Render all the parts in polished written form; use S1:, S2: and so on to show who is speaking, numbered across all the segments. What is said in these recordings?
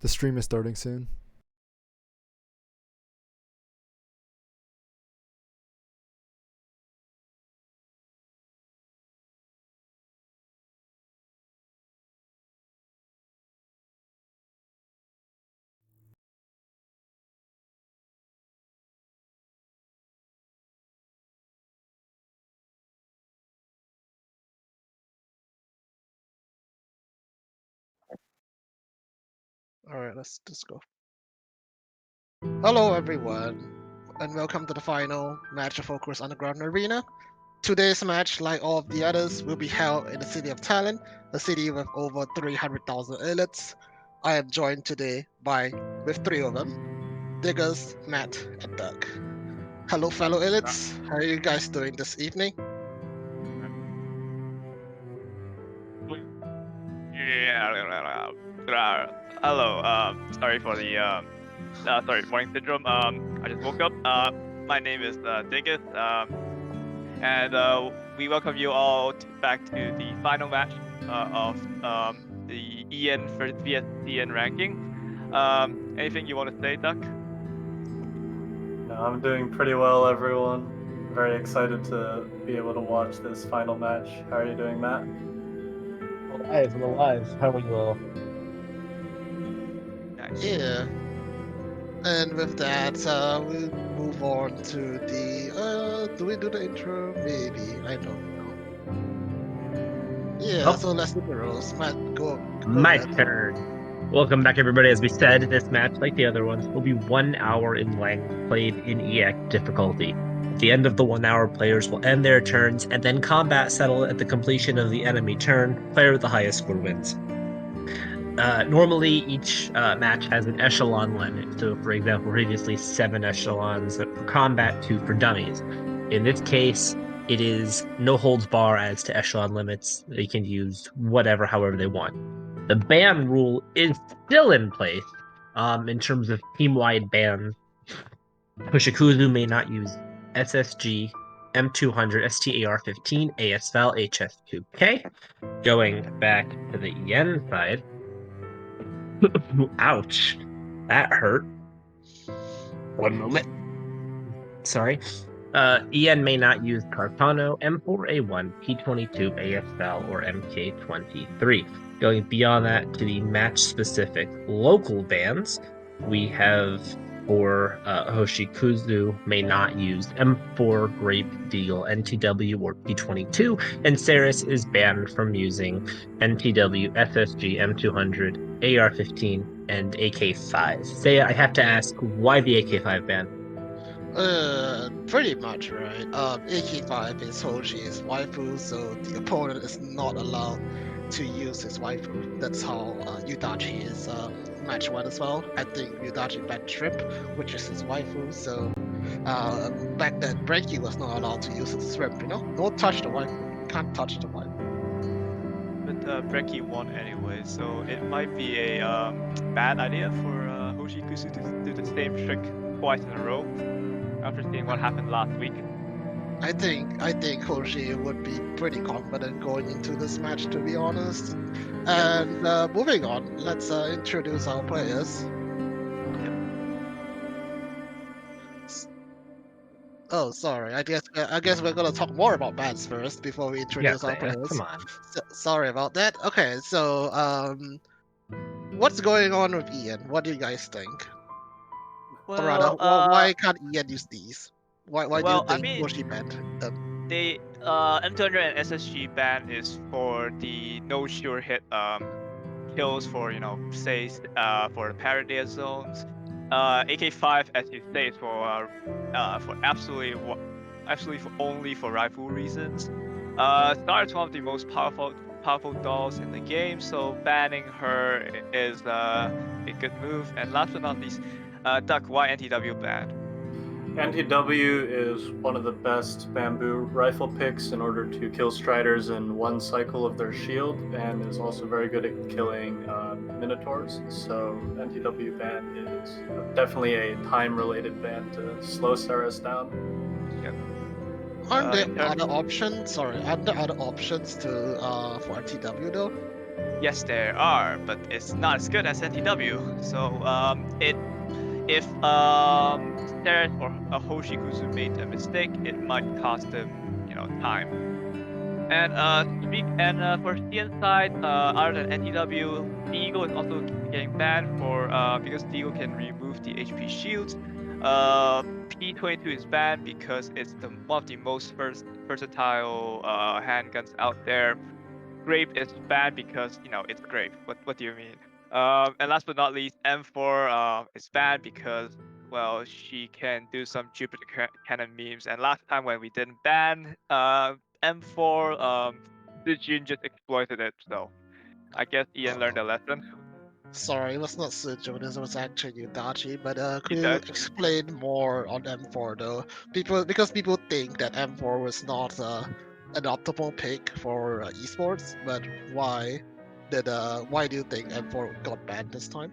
S1: The stream is starting soon.
S2: Alright, let's just go. Hello everyone, and welcome to the final match of Focus Underground Arena. Today's match, like all of the others, will be held in the city of Thailand, a city with over 300,000 elites. I am joined today with three of them, Diggers, Matt, and Doug. Hello fellow elites, how are you guys doing this evening?
S3: Hello. Sorry for the morning syndrome. I just woke up. My name is Dingus. And we welcome you all back to the final match of the EN vs CN ranking. Anything you want to say, Duck?
S4: No, I'm doing pretty well, everyone. Very excited to be able to watch this final match. How are you doing, Matt?
S5: I'm alive. How are you all?
S3: Nice.
S2: Yeah. And with that, we'll move on to the. Do we do the intro? Maybe. I don't know. Yeah,
S5: Oh.
S2: so let's do the rules. Matt, go
S5: My
S2: ahead.
S5: turn. Welcome back, everybody. As we said, this match, like the other ones, will be 1 hour in length, played in EX difficulty. At the end of the 1 hour, players will end their turns, and then combat settle at the completion of the enemy turn. Player with the highest score wins. Normally, each match has an echelon limit. So, for example, previously 7 echelons for combat, 2 for dummies. In this case, it is no holds bar as to echelon limits. They can use whatever, however they want. The ban rule is still in place in terms of team-wide bans. Hoshikuzu may not use SSG, M200, STAR-15, ASL, HS2K. Going back to the yen side. Ouch. That hurt. 1 moment. Sorry. EN may not use Cartano, M4A1, P22, ASL, or MK23. Going beyond that to the match-specific local bans, we have for Hoshikuzu may not use M4, Grape, Deal, NTW, or P22, and Ceres is banned from using NTW, SSG, M200, AR-15, and AK-5. Ceia, I have to ask, why the AK-5 ban?
S2: Pretty much, right? AK5 is Hoshi's waifu, so the opponent is not allowed to use his waifu. That's how Yudachi is match 1 as well. I think Yudachi banned Shrimp, which is his waifu, so back then Breaky was not allowed to use his Shrimp, you know? Don't touch the waifu. You can't touch the waifu.
S3: But Brecky won anyway, so it might be a bad idea for Hoshikuzu to do the same trick twice in a row after seeing what happened last week.
S2: I think Hoshi would be pretty confident going into this match, to be honest. And moving on, let's introduce our players. Oh, sorry. I guess we're gonna talk more about bans first before we introduce our players.
S5: Come on.
S2: Sorry about that. Okay, so what's going on with Ian? What do you guys think? Or rather, why can't Ian use these? Why do you think Hoshi banned them?
S3: The M200 and SSG ban is for the no sure hit kills for say for the parody zones. AK5, as you say, is for absolutely for only for rifle reasons. Star is one of the most powerful dolls in the game, so banning her is a good move. And last but not least, Duck, why NTW banned?
S4: NTW is one of the best bamboo rifle picks in order to kill striders in 1 cycle of their shield, and is also very good at killing minotaurs. So NTW ban is definitely a time-related ban to slow Ceres down.
S3: Yep.
S2: Aren't there other options? Sorry, aren't there other options to for NTW though?
S3: Yes, there are, but it's not as good as NTW. So if Sarah or Hoshikuzu made a mistake, it might cost him, time. And for CN side, other than NTW, Deagle is also getting banned for because Deagle can remove the HP shields. P22 is banned because it's one of the most versatile handguns out there. Grape is banned because it's Grape. What do you mean? And last but not least, M4 is banned because she can do some Jupiter cannon memes. And last time when we didn't ban M4, Sujin just exploited it. So I guess Ian learned a lesson.
S2: Sorry, it was not Sujo, this was actually Yudachi, but could you
S3: Yudachi.
S2: explain more on M4 though? Because people think that M4 was not an optimal pick for esports, but why do you think M4 got banned this time?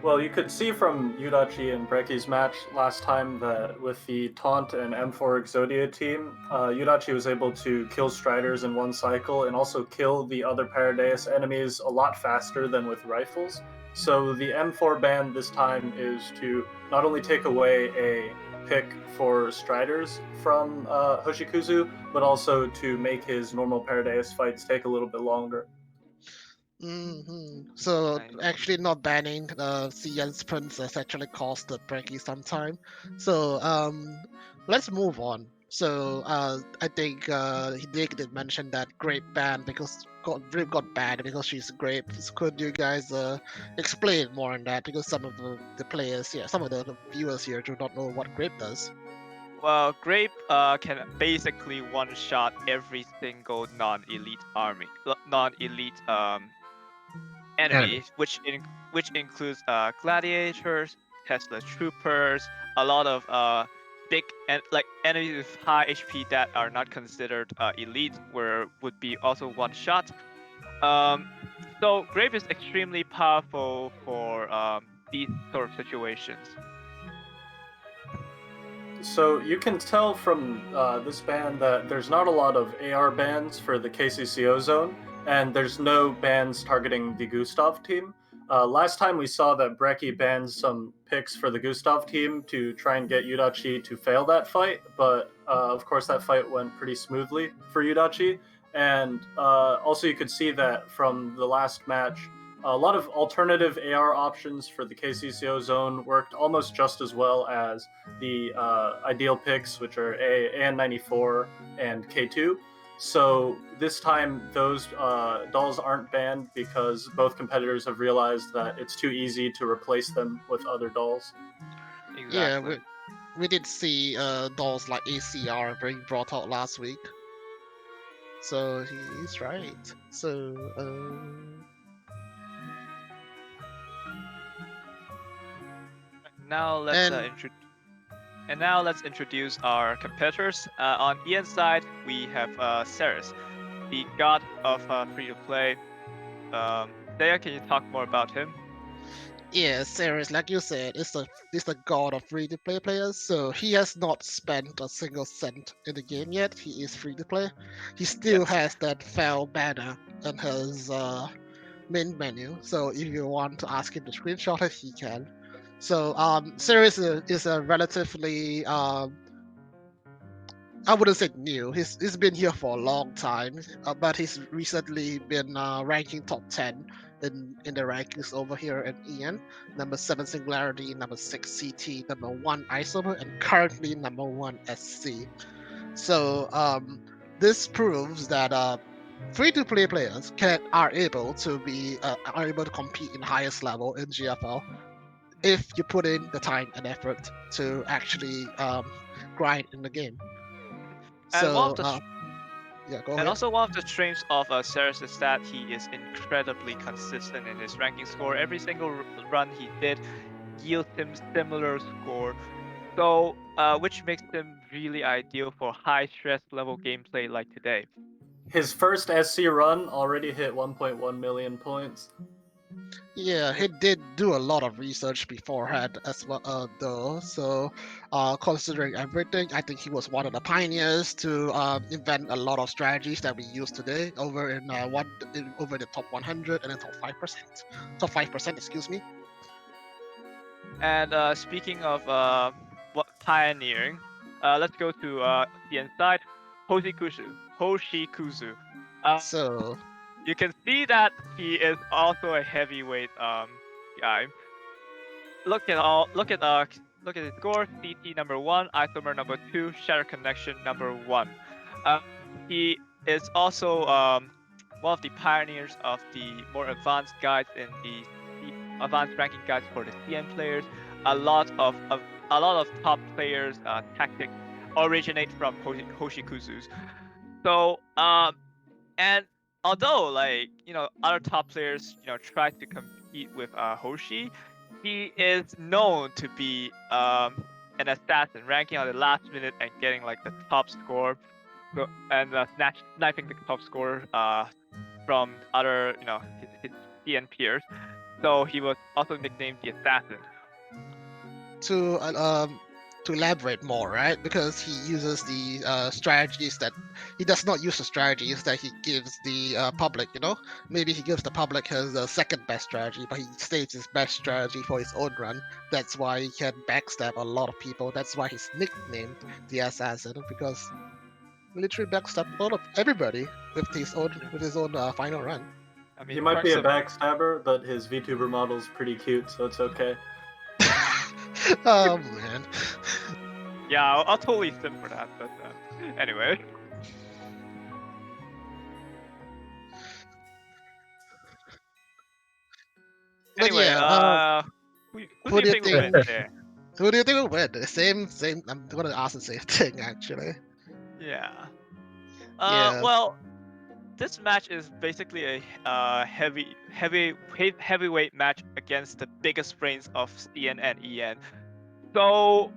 S4: Well, you could see from Yudachi and Brecky's match last time that with the Taunt and M4 Exodia team, Yudachi was able to kill Striders in one cycle and also kill the other Paradeus enemies a lot faster than with rifles. So the M4 ban this time is to not only take away a pick for Striders from Hoshikuzu, but also to make his normal Paradeus fights take a little bit longer.
S2: So
S3: Nice.
S2: actually not banning Ceia's princess actually cost the Brecky some time. So let's move on. So I think Nick did mention that Grape banned because Grape got banned because she's Grape. So could you guys explain more on that? Because some of the players here, some of the viewers here do not know what Grape does.
S3: Well, Grape can basically one-shot every single non-elite enemy, which includes gladiators, Tesla troopers, a lot of big and like enemies with high HP that are not considered elite, would be also one shot. So Grape is extremely powerful for these sort of situations.
S4: So you can tell from this ban that there's not a lot of AR bans for the KCCO zone, and there's no bans targeting the Gustav team. Last time we saw that Brecky banned some picks for the Gustav team to try and get Yudachi to fail that fight, but of course that fight went pretty smoothly for Yudachi. And also you could see that from the last match, a lot of alternative AR options for the KCCO zone worked almost just as well as the ideal picks, which are AN94 and K2. So this time, those dolls aren't banned because both competitors have realized that it's too easy to replace them with other dolls.
S3: Exactly.
S2: Yeah, we did see dolls like ACR being brought out last week. So he's right. So
S3: Now let's introduce our competitors. On Ian's side, we have Ceres, the god of free-to-play. Ceia, can you talk more about him?
S2: yeah, Ceres, like you said, is the god of free-to-play players. So he has not spent a single cent in the game yet. He is free-to-play. He still
S3: Yes.
S2: has that fell banner in his main menu. So if you want to ask him to screenshot it, he can. So Ceres is a relatively I wouldn't say new. He's been here for a long time, but he's recently been ranking top 10 in the rankings over here in EN. Number 7 Singularity, number 6 CT, number 1 Isomer, and currently number 1 SC. So this proves that free-to-play players are able to compete in highest level in GFL if you put in the time and effort to actually grind in the game.
S3: And
S2: So, yeah, go ahead.
S3: also one of the strengths of Ceres is that he is incredibly consistent in his ranking score. Every single run he did yields him similar score. So, which makes him really ideal for high stress level gameplay like today.
S4: His first SC run already hit 1.1 million points.
S2: Yeah, he did do a lot of research beforehand as well, though. So, considering everything, I think he was one of the pioneers to invent a lot of strategies that we use today over over the top 100 and the top 5%. Top 5%, excuse me.
S3: And speaking of what pioneering, let's go to the inside. Hoshikuzu.
S2: So,
S3: You can see that he is also a heavyweight guy. Look at his score: CT number 1, Isomer number 2, Shattered Connexion number 1. He is also one of the pioneers of the more advanced guides in the advanced ranking guides for the CN players. A lot of top players' tactics originate from Hoshikuzu's. So and although other top players try to compete with Hoshi, he is known to be an assassin, ranking on the last minute and getting like the top score, and sniping the top score from other his CN peers. So he was also nicknamed the assassin.
S2: to elaborate more, right? Because he uses the strategies that he does not use the strategies that he gives the public. Maybe he gives the public his second best strategy, but he states his best strategy for his own run. That's why he can backstab a lot of people. That's why he's nicknamed the assassin, because he literally backstabbed all of everybody with his own final run.
S3: I mean,
S4: He might be a
S3: perks
S4: backstabber, but his VTuber model's pretty cute, so it's okay.
S2: Oh man.
S3: Yeah, I'll totally sim for that. But anyway.
S2: But
S3: Anyway,
S2: yeah,
S3: who do you think will win there?
S2: who do you think will win? The same. I'm gonna ask the same thing actually.
S3: Yeah.
S2: Yeah.
S3: Well, this match is basically a heavyweight match against the biggest brains of CN and EN. So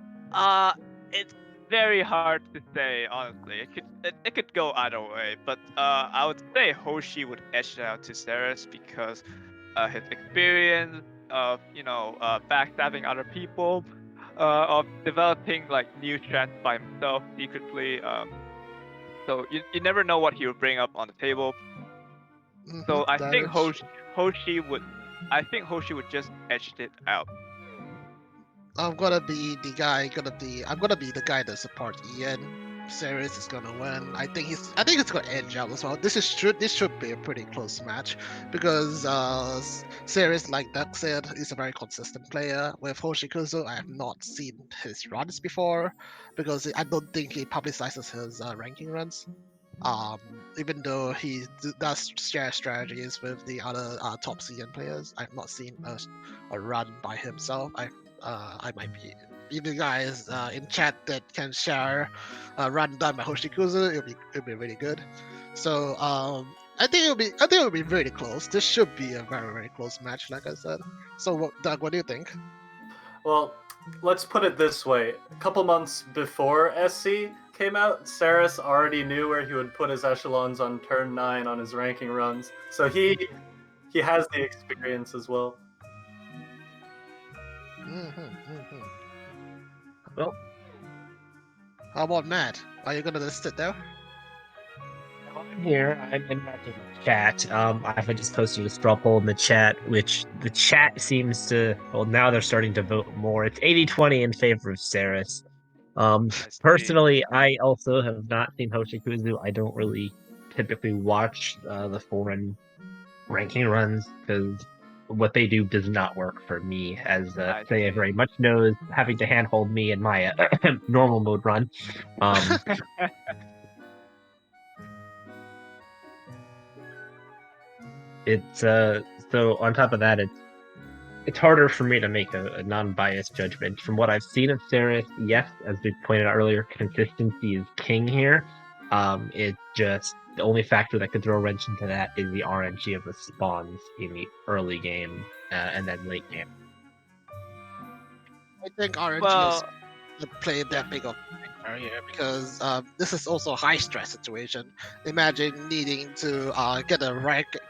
S3: it's very hard to say honestly. It could go either way, but I would say Hoshi would edge it out to Ceres because his experience of backstabbing other people, of developing like new strats by himself secretly. So you never know what he will bring up on the table. So I think Hoshi would just edge it out.
S2: I'm gonna be the guy. I'm gonna be the guy that supports Ian. Ceres is gonna win. I think it's gonna edge out as well. This should be a pretty close match because Ceres, like Doug said, is a very consistent player. With Hoshikuzu, I have not seen his runs before because I don't think he publicizes his ranking runs. Even though he does share strategies with the other top CN players, I've not seen a run by himself. I might be. If you guys in chat that can share a run done by Hoshikuzu, it'll be really good. So I think it'll be really close. This should be a very, very close match, like I said. So Doug, what do you think?
S4: Well, let's put it this way. A couple months before SC came out, Ceres already knew where he would put his echelons on turn 9 on his ranking runs. So he has the experience as well.
S5: Well,
S2: how about Matt? Are you gonna just sit there?
S5: I'm here. I'm in the chat. I've just posted a straw poll in the chat, which the chat seems to. Well, now they're starting to vote more. It's 80-20 in favor of Ceres. Personally, I also have not seen Hoshikuzu. I don't really typically watch the foreign ranking runs because what they do does not work for me, as Ceia very much knows, having to handhold me in my normal mode run. It's so on top of that, it's harder for me to make a non-biased judgment. From what I've seen of Ceres, yes, as we pointed out earlier, consistency is king here. It just the only factor that could throw a wrench into that is the RNG of the spawns in the early game and then late game.
S2: I think RNG is play that big of a factor here because this is also a high stress situation. Imagine needing to get a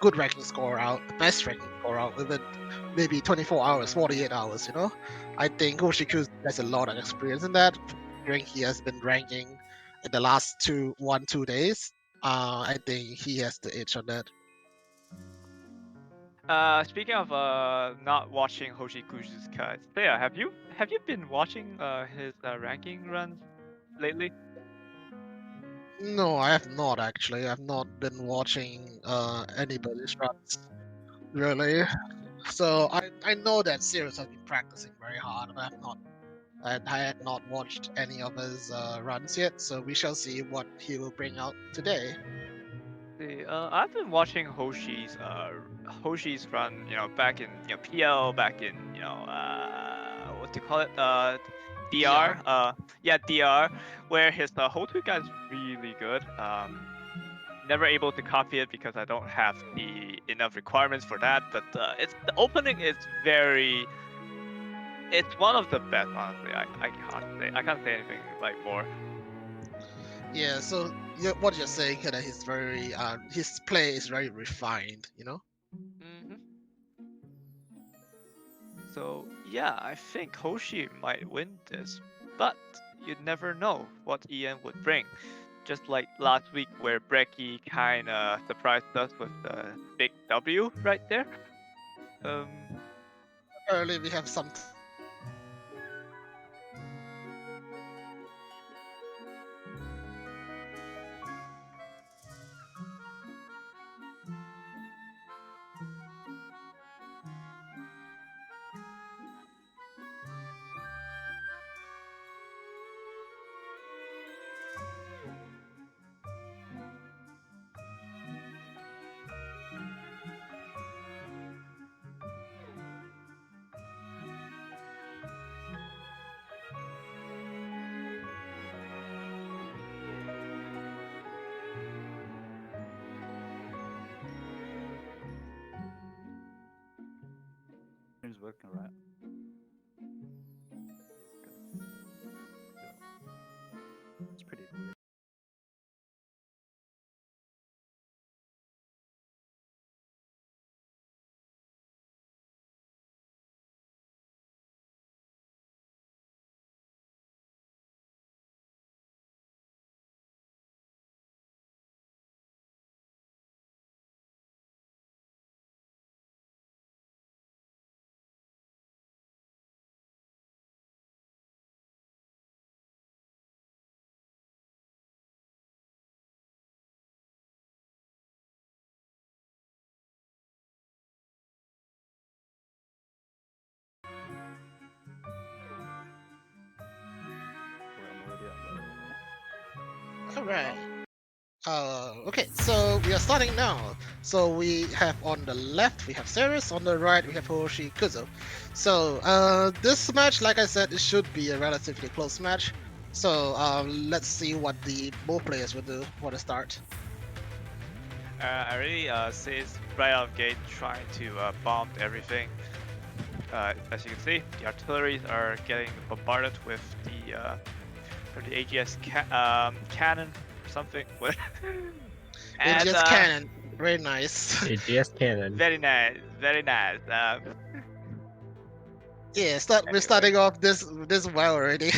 S2: good ranking score out, the best ranking 24 hours, within maybe 24 hours, 48 hours. You know, I think Hoshikuzu has a lot of experience in that. Considering he has been ranking in the last 2 days. I think he has the edge on that.
S3: Speaking of not watching Hoshikuzu's cut, Ceia, have you been watching his ranking runs lately?
S2: No, I have not actually. I've not been watching anybody's runs really. So I know that Sirius has been practicing very hard, but I had not watched any of his runs yet. So we shall see what he will bring out today.
S3: See, I've been watching Hoshi's run, back in PL, back in what do you call it? DR. Yeah, DR, where his whole two guy is really good. Never able to copy it because I don't have the enough requirements for that. But the opening is very. It's one of the best, honestly. I can't say anything like more.
S2: Yeah. So what you're saying here that he's very his play is very refined. You know.
S3: Mm-hmm. So yeah, I think Hoshi might win this, but you never know what Ian would bring. Just like last week where Brecky kinda surprised us with the big W right there.
S2: Apparently we have some.
S1: It's working right. It's pretty weird.
S2: All right. Okay, so we are starting now. So we have on the left we have Ceres, on the right we have Hoshikuzu. So this match, like I said, it should be a relatively close match. So let's see what the both players will do for the start.
S3: I really see it's right out of gate trying to bomb everything. As you can see, the artilleries are getting bombarded with the AGS cannon or something. And,
S2: AGS cannon, very nice.
S5: AGS cannon.
S3: Very nice, very nice.
S2: Yeah, we're
S3: Anyway.
S2: starting off this well already.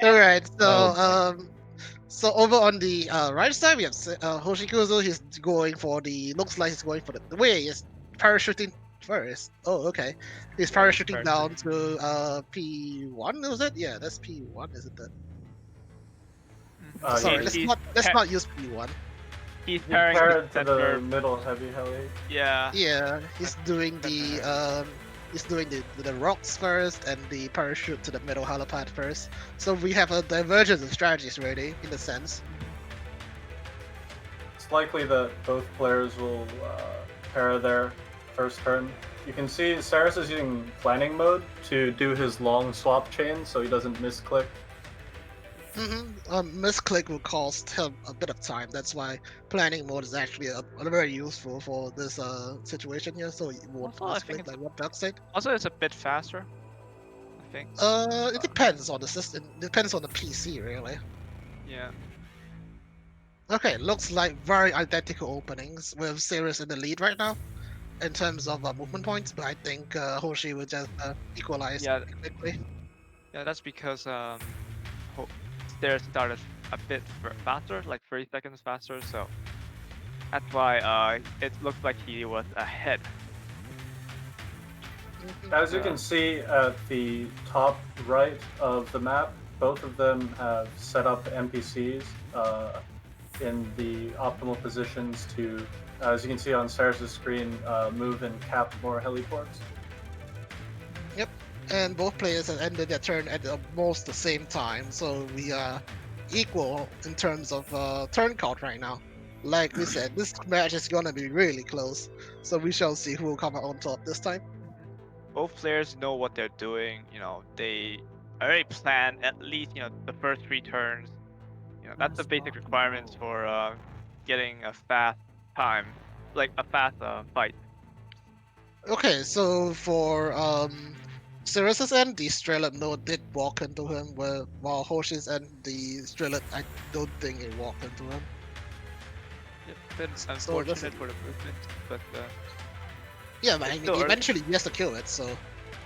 S2: All right, so so over on the right side we have Hoshikuzu. He's going for looks like he's going for the way he's parachuting first. Oh, okay. He's
S3: Yeah, he's
S2: parachuting down to P1. Was it? Yeah, that's P1, isn't it? Sorry, let's not use P1.
S3: He's
S4: He
S3: parrying
S4: parried
S3: the
S4: to the
S3: center.
S4: middle heavy heli.
S3: Yeah.
S2: Yeah, he's doing the rocks first and the parachute to the middle helipad first. So we have a divergence of strategies really, in a sense.
S4: It's likely that both players will para their first turn. You can see Saris is using planning mode to do his long swap chain so he doesn't misclick.
S2: Misclick will cost him a bit of time. That's why planning mode is actually a very useful for this situation here. So you won't
S3: Also, I think
S2: misclick like what Doug said.
S3: Also, it's a bit faster, I think.
S2: It depends on the system. It depends on the PC really.
S3: Yeah.
S2: Okay, looks like very identical openings with Sirius in the lead right now. in terms of movement points, but I think Hoshi will just equalize
S3: Yeah.
S2: quickly.
S3: Yeah, that's because stairs started a bit faster, like 30 seconds faster, so that's why it looked like he was ahead.
S4: As you can see at the top right of the map, both of them have set up NPCs in the optimal positions to, as you can see on Cyrus's screen, move and cap more heliports.
S2: Yep, and both players have ended their turn at almost the same time, so we are equal in terms of turn count right now. Like we said, this match is gonna be really close, so we shall see who will come out on top this time.
S3: Both players know what they're doing. You know, they already planned at least the first 3 turns. You know, that's the basic requirements for getting a fast time, like a fast fight.
S2: Okay, so for Cyrus's end, the Strellet node did walk into him, while Hoshi's end, the Strellet, I don't think it walked into him.
S3: It's been
S2: So that's
S3: unfortunate for the movement, but
S2: yeah, but I
S3: it's
S2: mean,
S3: still early.
S2: eventually he has to kill it, so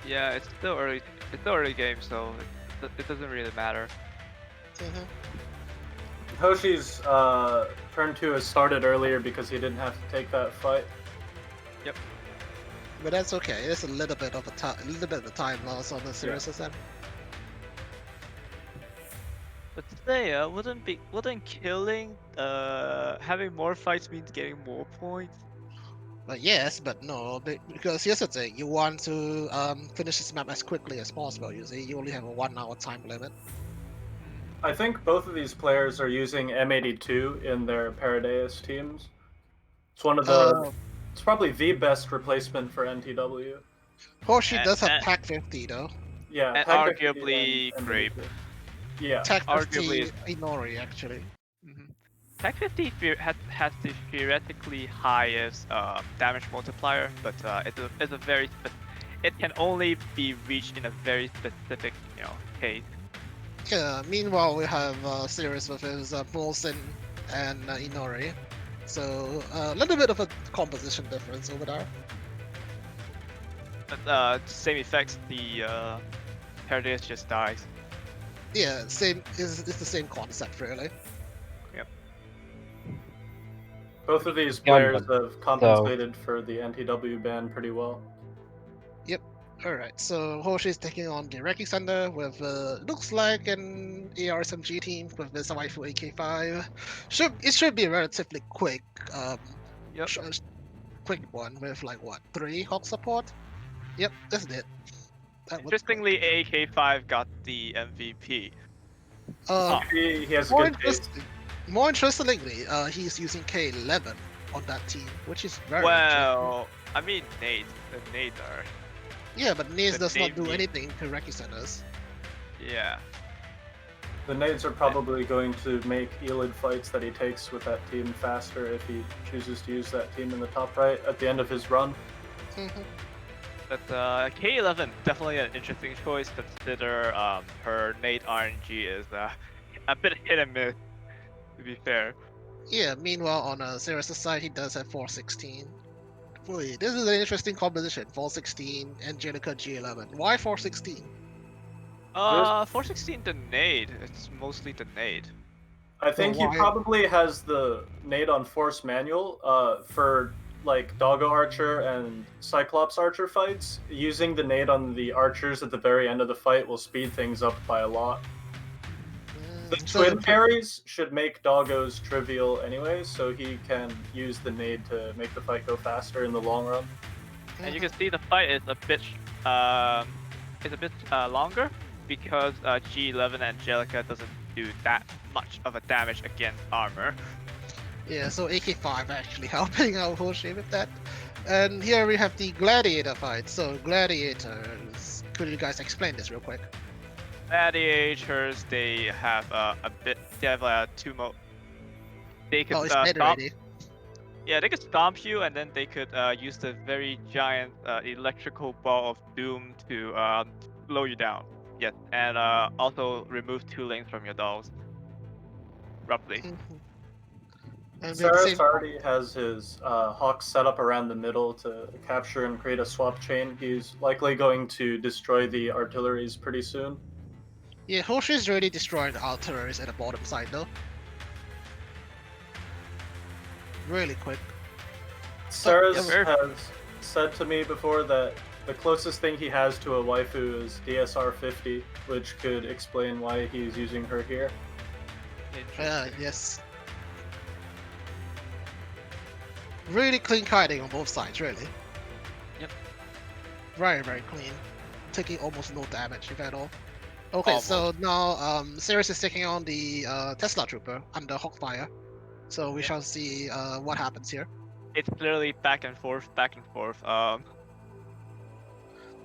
S3: Yeah, it's still early. It's still early game, so it doesn't really matter.
S4: Hoshi's turn 2 has started earlier because he didn't have to take that fight.
S2: but that's okay. It's a little bit of a time loss on the Cyrus's end.
S3: But Ceia wouldn't killing having more fights means getting more points?
S2: But yes, but no, because here's the thing: you want to finish this map as quickly as possible. You see, you only have a 1 hour time limit.
S4: I think both of these players are using M82 in their Paradeus teams. It's one of the. It's probably the best replacement for NTW.
S2: Hoshi does have
S3: And-
S2: TAC 50 though.
S4: Yeah,
S3: And
S4: Pack 50
S3: arguably
S4: and
S3: Grape.
S4: M82. Yeah.
S2: TAC 50
S3: Arguably is-
S2: Inori actually.
S3: Tech 50 has the theoretically highest damage multiplier, but it's a very it can only be reached in a very specific case.
S2: Yeah. Meanwhile, we have Sirius with his Molson and Inori. So a little bit of a composition difference over there.
S3: But same effects. The Paradeus just dies.
S2: Yeah, same. It's the same concept really.
S4: Both of these
S5: Yeah,
S4: players have compensated for the NTW ban pretty well.
S2: Alright, so Hoshi's taking on the Wrecking Center with looks like an ARSMG team with the Waifu AK5. It should be a relatively quick
S3: Yep.
S2: quick one with like what, 3 Hawk support? Yep, that's it. That was quick.
S3: Interestingly, AK5 got the MVP.
S4: He has a
S2: More,
S4: good case.
S2: more interestingly, he's using K11 on that team, which is very interesting.
S3: Well, I mean the nades are.
S2: Yeah, but Nase
S3: the
S2: does not do
S3: name-
S2: anything to Wrecking Centers.
S3: Yeah.
S4: The nades are probably going to make Elid fights that he takes with that team faster if he chooses to use that team in the top right at the end of his run.
S3: But K11 definitely an interesting choice. Consider her nade RNG is a bit hit and miss. To be fair.
S2: Yeah, meanwhile, on Sirius' side, he does have 416. Wait, this is an interesting composition. 416, Angelica G11. Why 416?
S3: 416 the nade. It's mostly the nade.
S4: I think he
S2: why-
S4: probably has the nade on force manual for like Doggo Archer and Cyclops Archer fights. Using the nade on the archers at the very end of the fight will speed things up by a lot. The
S2: So
S4: twin parries should make Doggos trivial anyway, so he can use the nade to make the fight go faster in the long run.
S3: And you can see the fight is a bit longer because G11 Angelica doesn't do that much of a damage against armor.
S2: Yeah, so AK5 actually helping out Hoshi with that. And here we have the Gladiator fight. So Gladiators, could you guys explain this real quick?
S3: Gladiators, they have two mode. They could
S2: Oh, it's dead
S3: stomp.
S2: already.
S3: Yeah, they could stomp you, and then they could use the very giant electrical ball of doom to slow you down. Yes, and also remove 2 lanes from your dolls. Roughly.
S2: And we have the
S4: Saris
S2: same
S4: already has his Hawk set up around the middle to capture and create a swap chain. He's likely going to destroy the artilleries pretty soon.
S2: Yeah, Hoshi's already destroying the artilleries at the bottom side though. Really quick.
S4: Saris
S3: yeah.
S4: has said to me before that the closest thing he has to a waifu is DSR 50, which could explain why he's using her here.
S2: Yes. Really clean kiting on both sides, really.
S3: Yep.
S2: Very, very clean. Taking almost no damage, if at all. Okay,
S3: Almost.
S2: so now Sirius is taking on the Tesla Trooper under Hawkfire. So we shall see what happens here.
S3: It's literally back and forth, back and forth.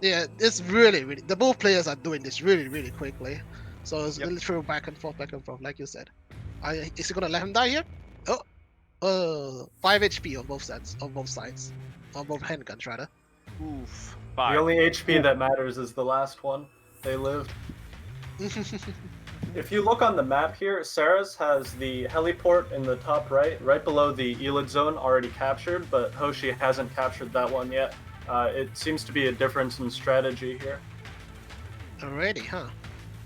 S2: Yeah, it's really, really. The both players are doing this really, really quickly. So it's
S3: Yep.
S2: literally back and forth, like you said. Is he gonna let him die here? 5 HP on both sides, on both handguns rather.
S3: Oof.
S4: The
S3: 5.
S4: only HP that matters is the last one. They lived. If you look on the map here, Saris has the heliport in the top right below the Elid zone already captured, but Hoshi hasn't captured that one yet. It seems to be a difference in strategy here.
S2: Already, huh?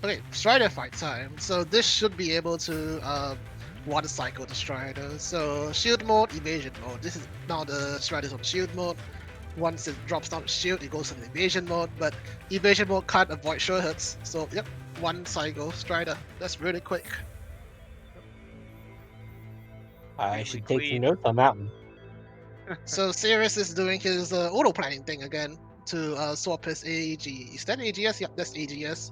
S2: Okay, Strider fight time. So this should be able to one cycle the Strider. So shield mode, evasion mode. This is now the Strider's on shield mode. Once it drops down the shield, it goes into evasion mode, but evasion mode can't avoid sure hits. So yep, one cycle Strider. That's really quick.
S5: I should
S3: Really
S5: take some
S3: clean.
S5: notes on that one.
S2: So Sirius is doing his auto planning thing again to swap his AG. Is that AGS? Yep, that's AGS.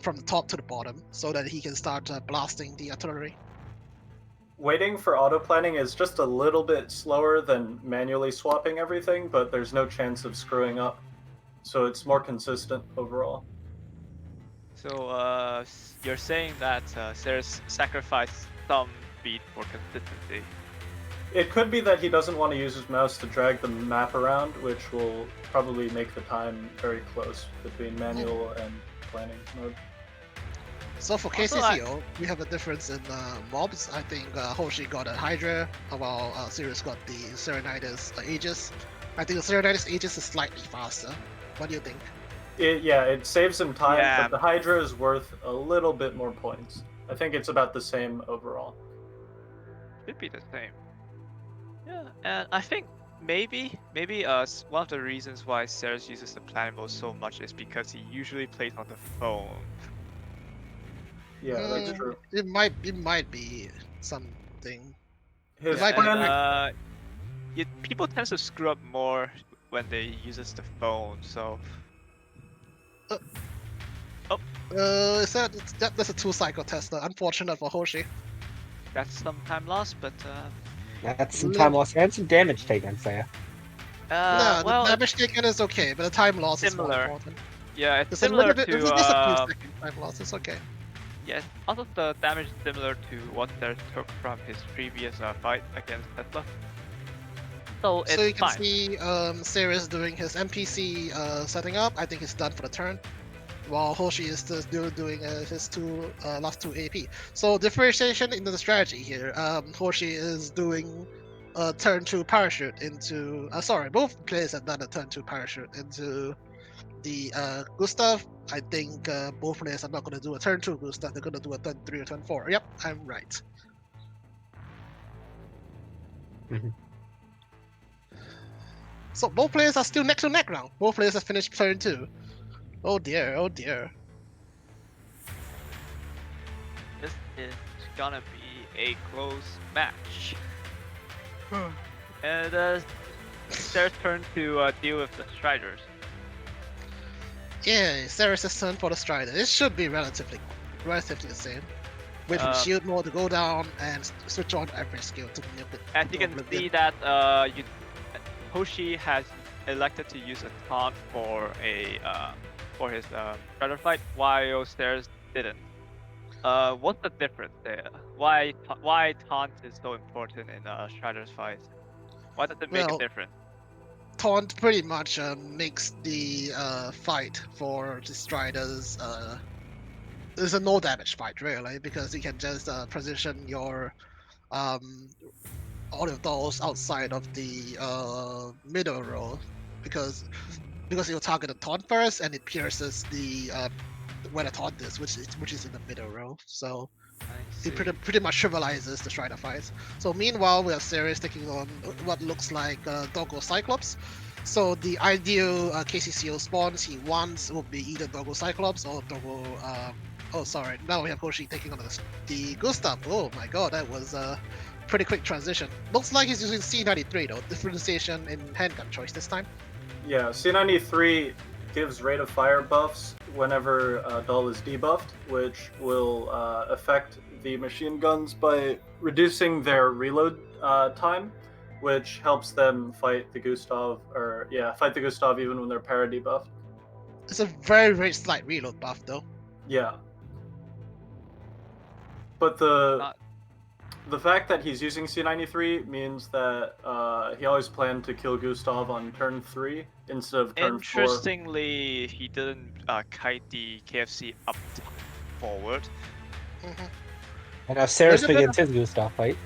S2: From the top to the bottom, so that he can start blasting the artillery.
S4: Waiting for auto planning is just a little bit slower than manually swapping everything, but there's no chance of screwing up. So it's more consistent overall.
S3: So you're saying that Ceres sacrificed some speed for consistency.
S4: It could be that he doesn't want to use his mouse to drag the map around, which will probably make the time very close between manual and planning mode.
S2: So for
S3: Also,
S2: KCCO, we have a difference in mobs. I think Hoshi got a Hydra, while Sirius got the Serenitis Aegis. I think the Serenitis Aegis is slightly faster. What do you think?
S4: It saves him time,
S3: Yeah.
S4: but the Hydra is worth a little bit more points. I think it's about the same overall.
S3: Should be the same. Yeah, and I think maybe one of the reasons why Ceres uses the planning mode so much is because he usually plays on the phone.
S4: Yeah, that's true.
S2: It might be something.
S4: His
S2: Yeah,
S4: plan,
S3: People tend to screw up more when they uses the phone. So
S2: That's a 2-cycle tester. Unfortunate for Hoshi.
S3: that's some time lost, but
S5: That's some time lost and some damage taken, Ceia.
S2: No,
S3: well,
S2: the damage taken is okay, but the time loss is more
S3: Similar.
S2: important.
S3: yeah, it's
S2: It's a
S3: similar
S2: little bit,
S3: to
S2: it's just a few second time loss. It's okay.
S3: yes. Also, the damage is similar to what Ceres took from his previous fight against Tesla. So it's
S2: So you can
S3: fine.
S2: see Sirius doing his NPC setting up. I think he's done for the turn, while Hoshi is still doing his last two AP. So differentiation in the strategy here. Hoshi is doing a turn 2 parachute into. Sorry, both players have done a turn 2 parachute into the Gustav. I think both players are not going to do a turn 2 Gustav. They're going to do a turn 3 or turn 4. Yep, I'm right.
S5: Mhm.
S2: So both players are still neck to neck now. Both players have finished turn 2. Oh dear, oh dear.
S3: This is gonna be a close match. And it's their turn to deal with the Striders.
S2: Yeah, Ceres' turn for the Strider. It should be relatively the same. Wait for the shield mode to go down and switch on every skill to milk it.
S3: As you can
S2: Oblivion.
S3: see that Hoshi has elected to use a taunt for his Strider fight, while Ceres didn't. What's the difference there? Why taunt is so important in Strider's fight? Why does it make
S2: Well,
S3: a difference?
S2: Taunt pretty much makes the fight for the Striders it's a no damage fight really, because you can just position your all of those outside of the middle row because you'll target the taunt first and it pierces the where the taunt is, which is in the middle row. So it pretty much trivializes the Strider fights. So meanwhile, we have Ceres taking on what looks like Doggo Cyclops. So the ideal KCCO spawns he wants will be either Doggo Cyclops or Doggo. Oh, sorry. Now we have Hoshi taking on the Gustav. Oh my god, that was a pretty quick transition. Looks like he's using C93 though. Differentiation in handgun choice this time.
S4: Yeah, C93 gives rate of fire buffs whenever Dull is debuffed, which will affect the machine guns by reducing their reload time, which helps them fight the Gustav, fight the Gustav even when they're para debuffed.
S2: It's a very, very slight reload buff though.
S4: Yeah. But the fact that he's using C93 means that he always planned to kill Gustav on turn 3 instead of turn 4.
S3: Interestingly, he didn't kite the KFC up forward.
S2: Mm-hmm.
S5: And now Ceres
S2: Little bit
S5: begins his Gustav fight.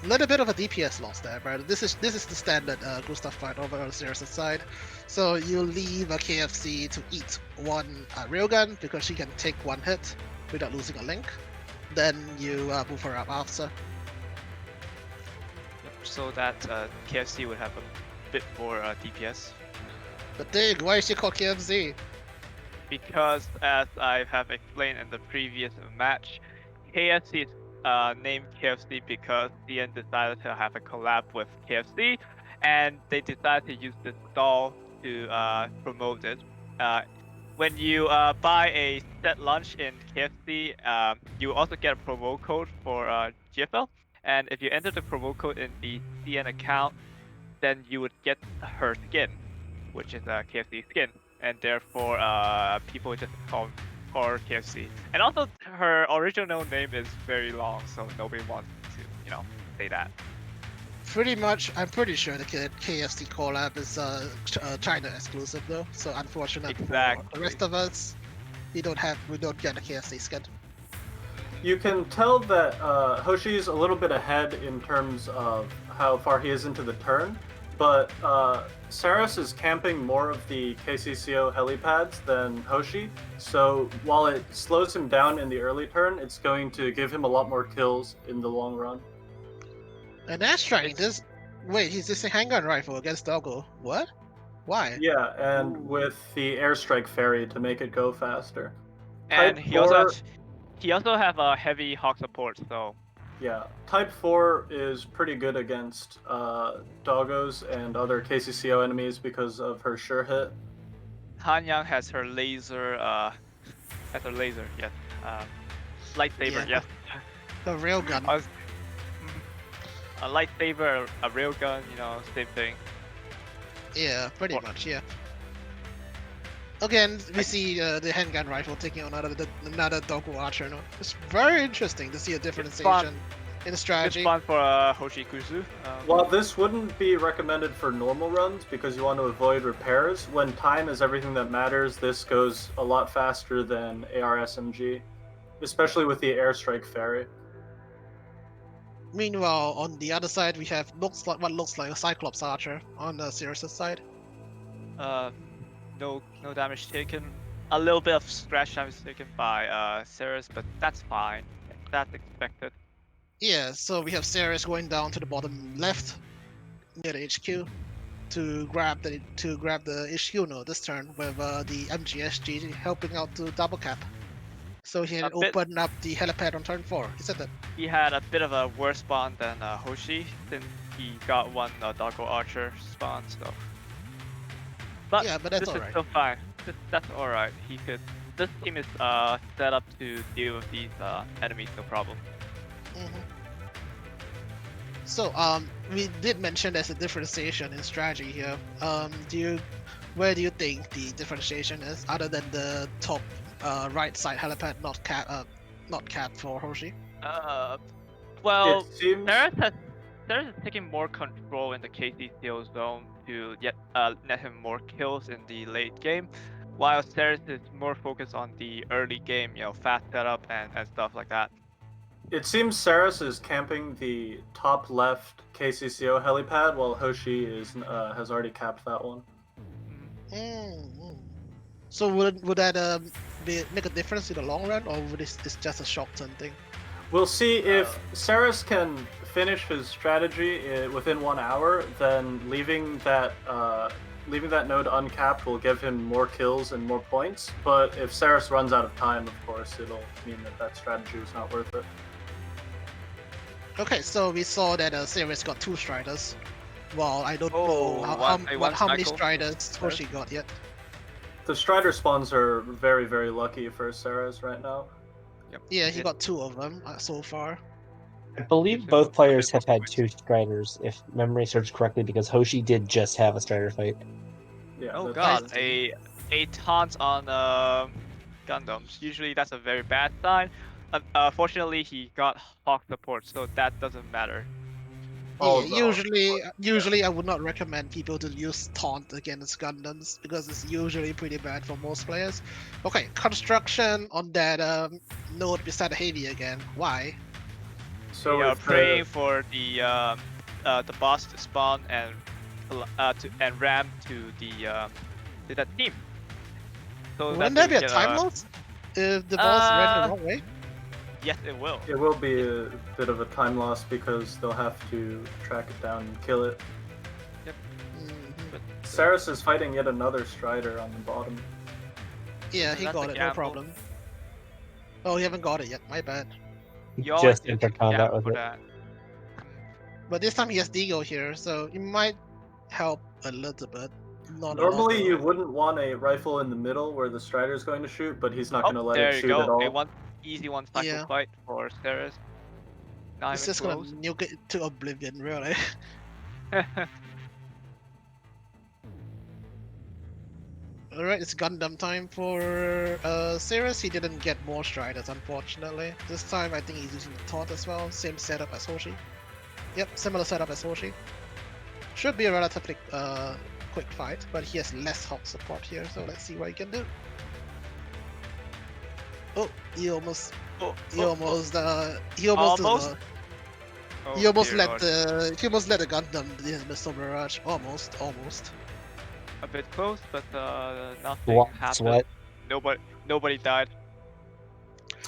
S2: Little bit of a DPS loss there, but this is the standard Gustav fight over on Ceres' side. So you leave a KFC to eat one railgun because she can take one hit without losing a link. Then you move her up after.
S3: So that KFC would have a bit more DPS.
S2: But Dig, why is she called KFC?
S3: Because, as I have explained in the previous match, KFC is named KFC because CN decided to have a collab with KFC, and they decided to use this doll to promote it. When you buy a set lunch in KFC, you also get a promo code for GFL. And if you enter the promo code in the CN account, then you would get her skin, which is a KFC skin. And therefore, people just call her KFC. And also, her original name is very long, so nobody wants to, say that.
S2: Pretty much, I'm pretty sure the KFC collab is China exclusive though. So unfortunately for the rest of us, we don't get a KFC skin.
S4: You can tell that Hoshi's a little bit ahead in terms of how far he is into the turn, but Ceres is camping more of the KCCO helipads than Hoshi, so while it slows him down in the early turn, it's going to give him a lot more kills in the long run.
S2: And that's trying this. Wait, he's using handgun rifle against Doggo. What? Why?
S4: Yeah, and with the airstrike ferry to make it go faster.
S3: And
S4: Type
S3: he
S4: 4,
S3: also have a heavy hawk support, so
S4: yeah, Type 4 is pretty good against doggos and other KCCO enemies because of her sure hit.
S3: Hanyang has her laser. Yes. Lightsaber,
S2: Yeah.
S3: yes.
S2: The railgun.
S3: A lightsaber, a railgun, same thing.
S2: Yeah, pretty much. Yeah. Again, we see the handgun rifle taking on another Doggo archer. No? It's very interesting to see a differentiation in the strategy.
S3: It's fun for Hoshikuzu.
S4: While this wouldn't be recommended for normal runs because you want to avoid repairs, when time is everything that matters, this goes a lot faster than AR-SMG, especially with the airstrike ferry.
S2: Meanwhile, on the other side, we have what looks like a Cyclops archer on the Ceres' side.
S3: No damage taken. A little bit of scratch damage taken by Ceres, but that's fine. That's expected.
S2: Yeah, so we have Ceres going down to the bottom left near the HQ to grab the HQ node this turn with the MGSG helping out to double cap. So he had opened up the helipad on turn 4. Is that it?
S3: He had a bit of a worse spawn than Hoshi since he got one Doggo Archer spawn, so. But
S2: yeah, but that's
S3: this
S2: alright.
S3: is still fine. That's alright. This team is set up to deal with these enemies, no problem.
S2: Mm-hmm. So we did mention there's a differentiation in strategy here. Where do you think the differentiation is, other than the top right side helipad not capped for Hoshi?
S3: Well,
S4: It seems...
S3: Ceres is taking more control in the KCCO zone to net him more kills in the late game, while Ceres is more focused on the early game, fast setup and stuff like that.
S4: It seems Saris is camping the top left KCCO helipad, while Hoshi has already capped that one.
S2: Mm. So would that make a difference in the long run, or would this just a short-term thing?
S4: We'll see if Saris can finish his strategy within 1 hour. Then leaving that node uncapped will give him more kills and more points. But if Saris runs out of time, of course, it'll mean that strategy was not worth it.
S2: Okay, so we saw that Ceia got 2 Striders. Well, I don't
S3: Oh,
S2: know how many Striders Hoshi got yet.
S4: The Strider spawns are very, very lucky for Saris right now.
S3: Yep.
S2: Yeah, he got 2 of them so far.
S5: I believe both players have had 2 Striders, if memory serves correctly, because Hoshi did just have a Strider fight.
S4: Yeah.
S3: Oh
S4: that's-
S3: god, a taunt on Gundams. Usually that's a very bad sign. Fortunately, he got Hawk support, so that doesn't matter.
S4: Oh,
S2: Yeah, usually I would not recommend people to use taunt against Gundams because it's usually pretty bad for most players. Okay, construction on that node beside the heavy again. Why?
S4: So
S3: We are
S4: if
S3: praying for the boss to spawn and ram to that team. So
S2: Wouldn't
S3: that
S2: there be
S3: we
S2: a
S3: get,
S2: time loss if the boss ran the wrong way?
S3: Yes, it will.
S4: it will be a bit of a time loss because they'll have to track it down and kill it.
S2: Mhm.
S4: Saris is fighting yet another Strider on the bottom.
S2: Yeah, he
S3: That's
S2: got
S3: a
S2: it, no
S3: gamble.
S2: problem. Oh, he haven't got it yet. My bad.
S3: You always
S5: Just
S3: need to
S5: entered combat
S3: gamble
S5: with
S3: for
S5: it.
S3: that.
S2: But this time he has Deagle here, so it might help a little bit. Not
S4: Normally,
S2: a lot,
S4: you
S2: though.
S4: wouldn't want a rifle in the middle where the Strider is going to shoot, but he's not
S3: Oh,
S4: going to let
S3: there
S4: it
S3: you
S4: shoot
S3: go.
S4: at all.
S3: A easy one cycle
S2: Yeah.
S3: fight for Ceres. Not
S2: It's
S3: even
S2: just gonna
S3: close.
S2: nuke it to oblivion, really. Alright, it's Gundam time for Ceres. He didn't get more Striders, unfortunately. This time I think he's using the taunt as well. Same setup as Hoshi. Yep, similar setup as Hoshi. Should be a relatively quick fight, but he has less Hawk support here, so let's see what he can do. Oh, he almost he almost
S3: Almost?
S2: he almost
S3: dear
S2: let
S3: Lord.
S2: the Gundam the missile barrage. Almost.
S3: A bit close, but nothing
S5: What?
S3: happened.
S5: Sweat.
S3: Nobody died.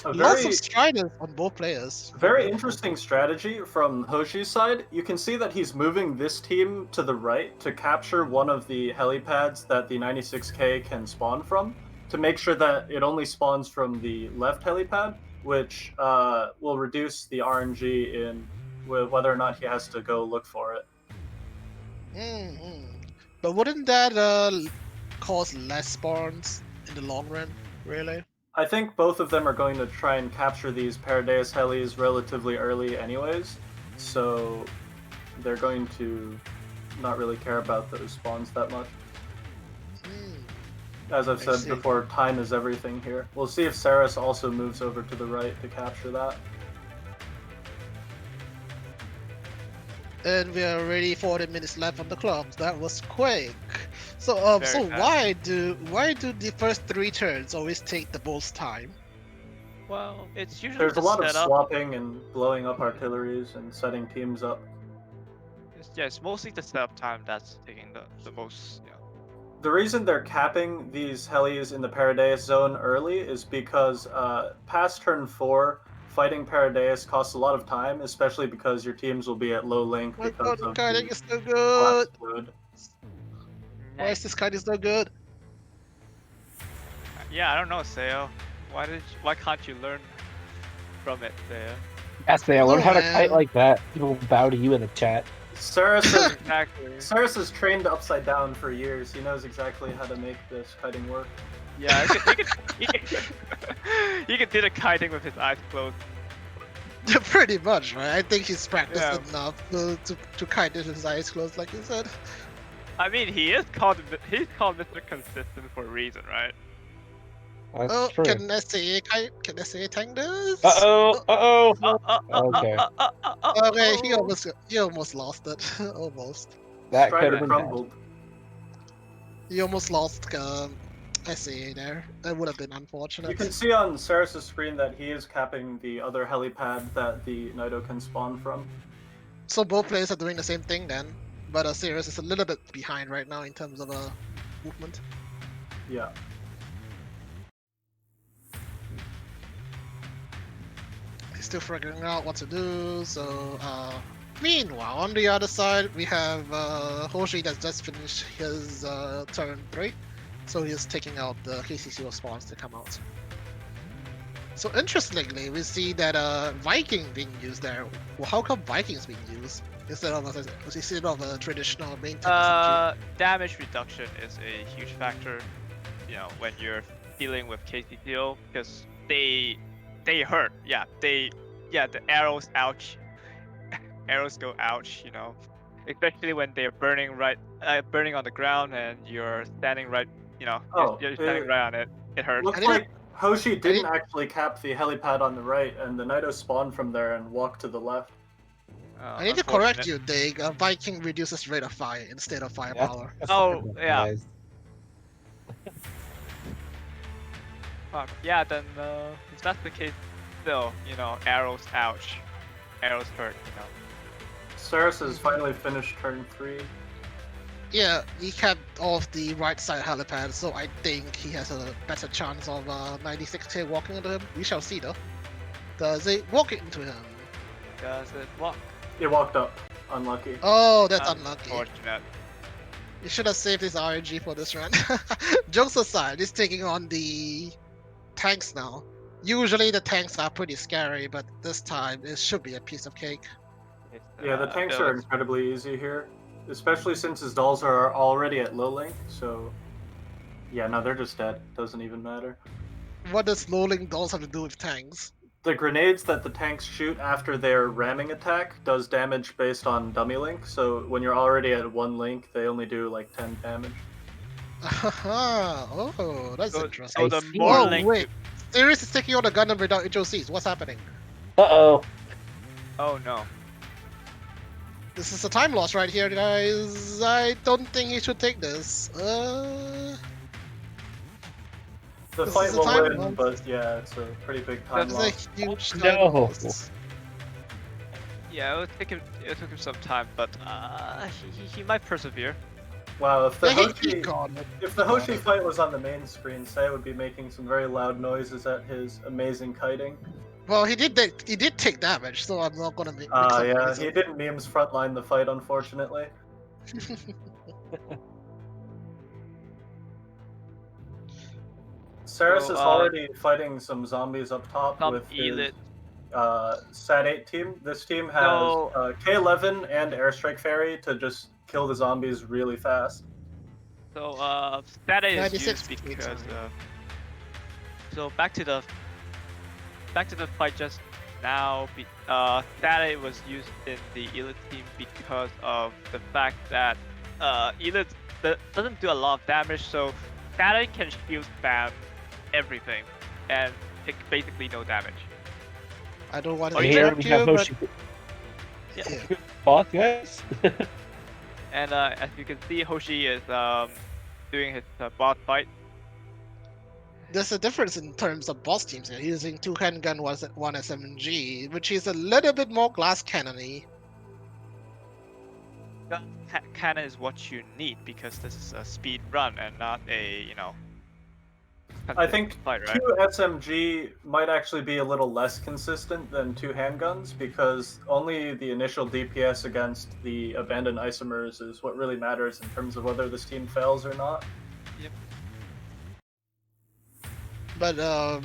S4: A
S2: Lots
S4: very,
S2: of Striders on both players.
S4: very interesting strategy from Hoshi's side. You can see that he's moving this team to the right to capture one of the helipads that the 96K can spawn from, to make sure that it only spawns from the left helipad, which will reduce the RNG in whether or not he has to go look for it.
S2: But wouldn't that cause less spawns in the long run? Really?
S4: I think both of them are going to try and capture these Paradeus helis relatively early anyways, so they're going to not really care about those spawns that much. As I've
S2: I
S4: said
S2: see.
S4: before, time is everything here. We'll see if Saris also moves over to the right to capture that.
S2: And we are already 40 minutes left on the clock. That was quick. So
S3: Very
S2: so
S3: fast.
S2: why do the first 3 turns always take the most time?
S3: Well, it's usually
S4: There's a
S3: the
S4: lot of
S3: setup.
S4: swapping and blowing up artilleries and setting teams up.
S3: It's mostly the setup time that's taking the most. Yeah.
S4: The reason they're capping these helis in the Paradeus zone early is because past turn 4, fighting Paradeus costs a lot of time, especially because your teams will be at low link
S2: My
S4: because
S2: god,
S4: of
S2: kiting
S4: the
S2: is so good.
S4: collapsed load.
S2: Why is this kiting so good?
S3: Yeah, I don't know, Ceia. Why can't you learn from it, Ceia?
S5: Yes, they learn how to
S2: man.
S5: kite like that. People bow to you in the chat.
S4: Saris
S3: Exactly.
S4: is trained upside down for years. He knows exactly how to make this kiting work.
S3: Yeah, he can do the kiting with his eyes closed.
S2: Pretty much, right? I think he's practiced
S3: Yeah.
S2: enough to kite with his eyes closed, like you said.
S3: I mean, he's called Mr. Consistent for a reason, right?
S5: That's
S2: Oh,
S5: true.
S2: can SAA tank this?
S5: Uh-oh. Okay.
S2: Okay, he almost lost it. Almost.
S5: That could
S4: Strider
S5: have been bad.
S4: crumbled.
S2: He almost lost SAA there. That would have been unfortunate.
S4: You can see on Ceres' screen that he is capping the other helipad that the Nido can spawn from.
S2: So both players are doing the same thing then, but Sirius is a little bit behind right now in terms of movement.
S4: Yeah.
S2: He's still figuring out what to do. So meanwhile, on the other side, we have Hoshi that's just finished his turn 3. So he's taking out the KCC response to come out. So interestingly, we see that Viking being used there. Well, how come Viking's being used instead of a traditional main tank?
S3: Damage reduction is a huge factor, you know, when you're dealing with KCTO, because they hurt. Yeah, the arrows, ouch. Arrows go ouch, you know, especially when they're burning on the ground and you're standing right, you know, you're standing right on it. It hurts.
S4: Looks like Hoshi didn't actually cap the helipad on the right, and the Nido spawned from there and walked to the left.
S2: I need to correct you, Dig. Viking reduces rate of fire instead of firepower.
S3: Oh, yeah. Fuck, yeah, then if that's the case, still, you know, arrows, ouch. Arrows hurt, you know.
S4: Ceres has finally finished turn 3.
S2: Yeah, he kept off the right side helipad, so I think he has a better chance of 96k walking into him. We shall see though. Does it walk into him?
S3: Does it walk?
S4: It walked up. Unlucky.
S2: Oh, that's unlucky.
S3: Unfortunate.
S2: You should have saved his RNG for this run. Jokes aside, he's taking on the tanks now. Usually the tanks are pretty scary, but this time it should be a piece of cake.
S4: Yeah, the tanks are incredibly easy here, especially since his dolls are already at low link, so... Yeah, no, they're just dead. Doesn't even matter.
S2: What does low link dolls have to do with tanks?
S4: The grenades that the tanks shoot after their ramming attack does damage based on dummy link, so when you're already at 1 link, they only do like 10 damage.
S2: Oh, that's interesting.
S3: So the more
S2: Oh,
S3: link...
S2: wait. Sirius is taking on a Gundam without HOCs. What's happening?
S5: Uh-oh.
S3: Oh, no.
S2: This is a time loss right here, guys. I don't think he should take this.
S4: The
S2: This
S4: fight
S2: is a
S4: will
S2: time
S4: win,
S2: loss.
S4: but yeah, it's a pretty big time
S2: That's
S4: loss.
S2: a huge time
S5: No.
S2: loss.
S3: Yeah, it took him some time, but he might persevere.
S4: Wow, if the
S2: Yeah, he
S4: Hoshi,
S2: got it.
S4: if the Hoshi fight was on the main screen, Ceia would be making some very loud noises at his amazing kiting.
S2: Well, he did take damage, so I'm not gonna make.
S4: Yeah, he didn't memes frontline the fight, unfortunately. Ceres is already fighting some zombies up top
S3: Some
S4: with his
S3: elite.
S4: Sat8 team. This team has
S3: So-
S4: K11 and Airstrike Ferry to just kill the zombies really fast.
S3: So that is
S2: 96
S3: used
S2: speed,
S3: because
S2: sorry.
S3: so back to the fight just now. That was used in the elite team because of the fact that elite doesn't do a lot of damage, so that can shield spam everything and take basically no damage.
S2: I don't want
S3: Oh,
S2: to
S3: yeah,
S2: interrupt you, but
S3: Yeah.
S5: Boss, guys.
S3: And as you can see, Hoshi is doing his boss fight.
S2: there's a difference in terms of boss teams here. He's using 2 handgun, 1 SMG, which is a little bit more glass cannon-y.
S3: Cannon is what you need because this is a speed run and not a, you know.
S4: I think
S3: fight, right?
S4: 2 SMG might actually be a little less consistent than 2 handguns because only the initial DPS against the abandoned isomers is what really matters in terms of whether this team fails or not.
S3: Yep.
S2: But the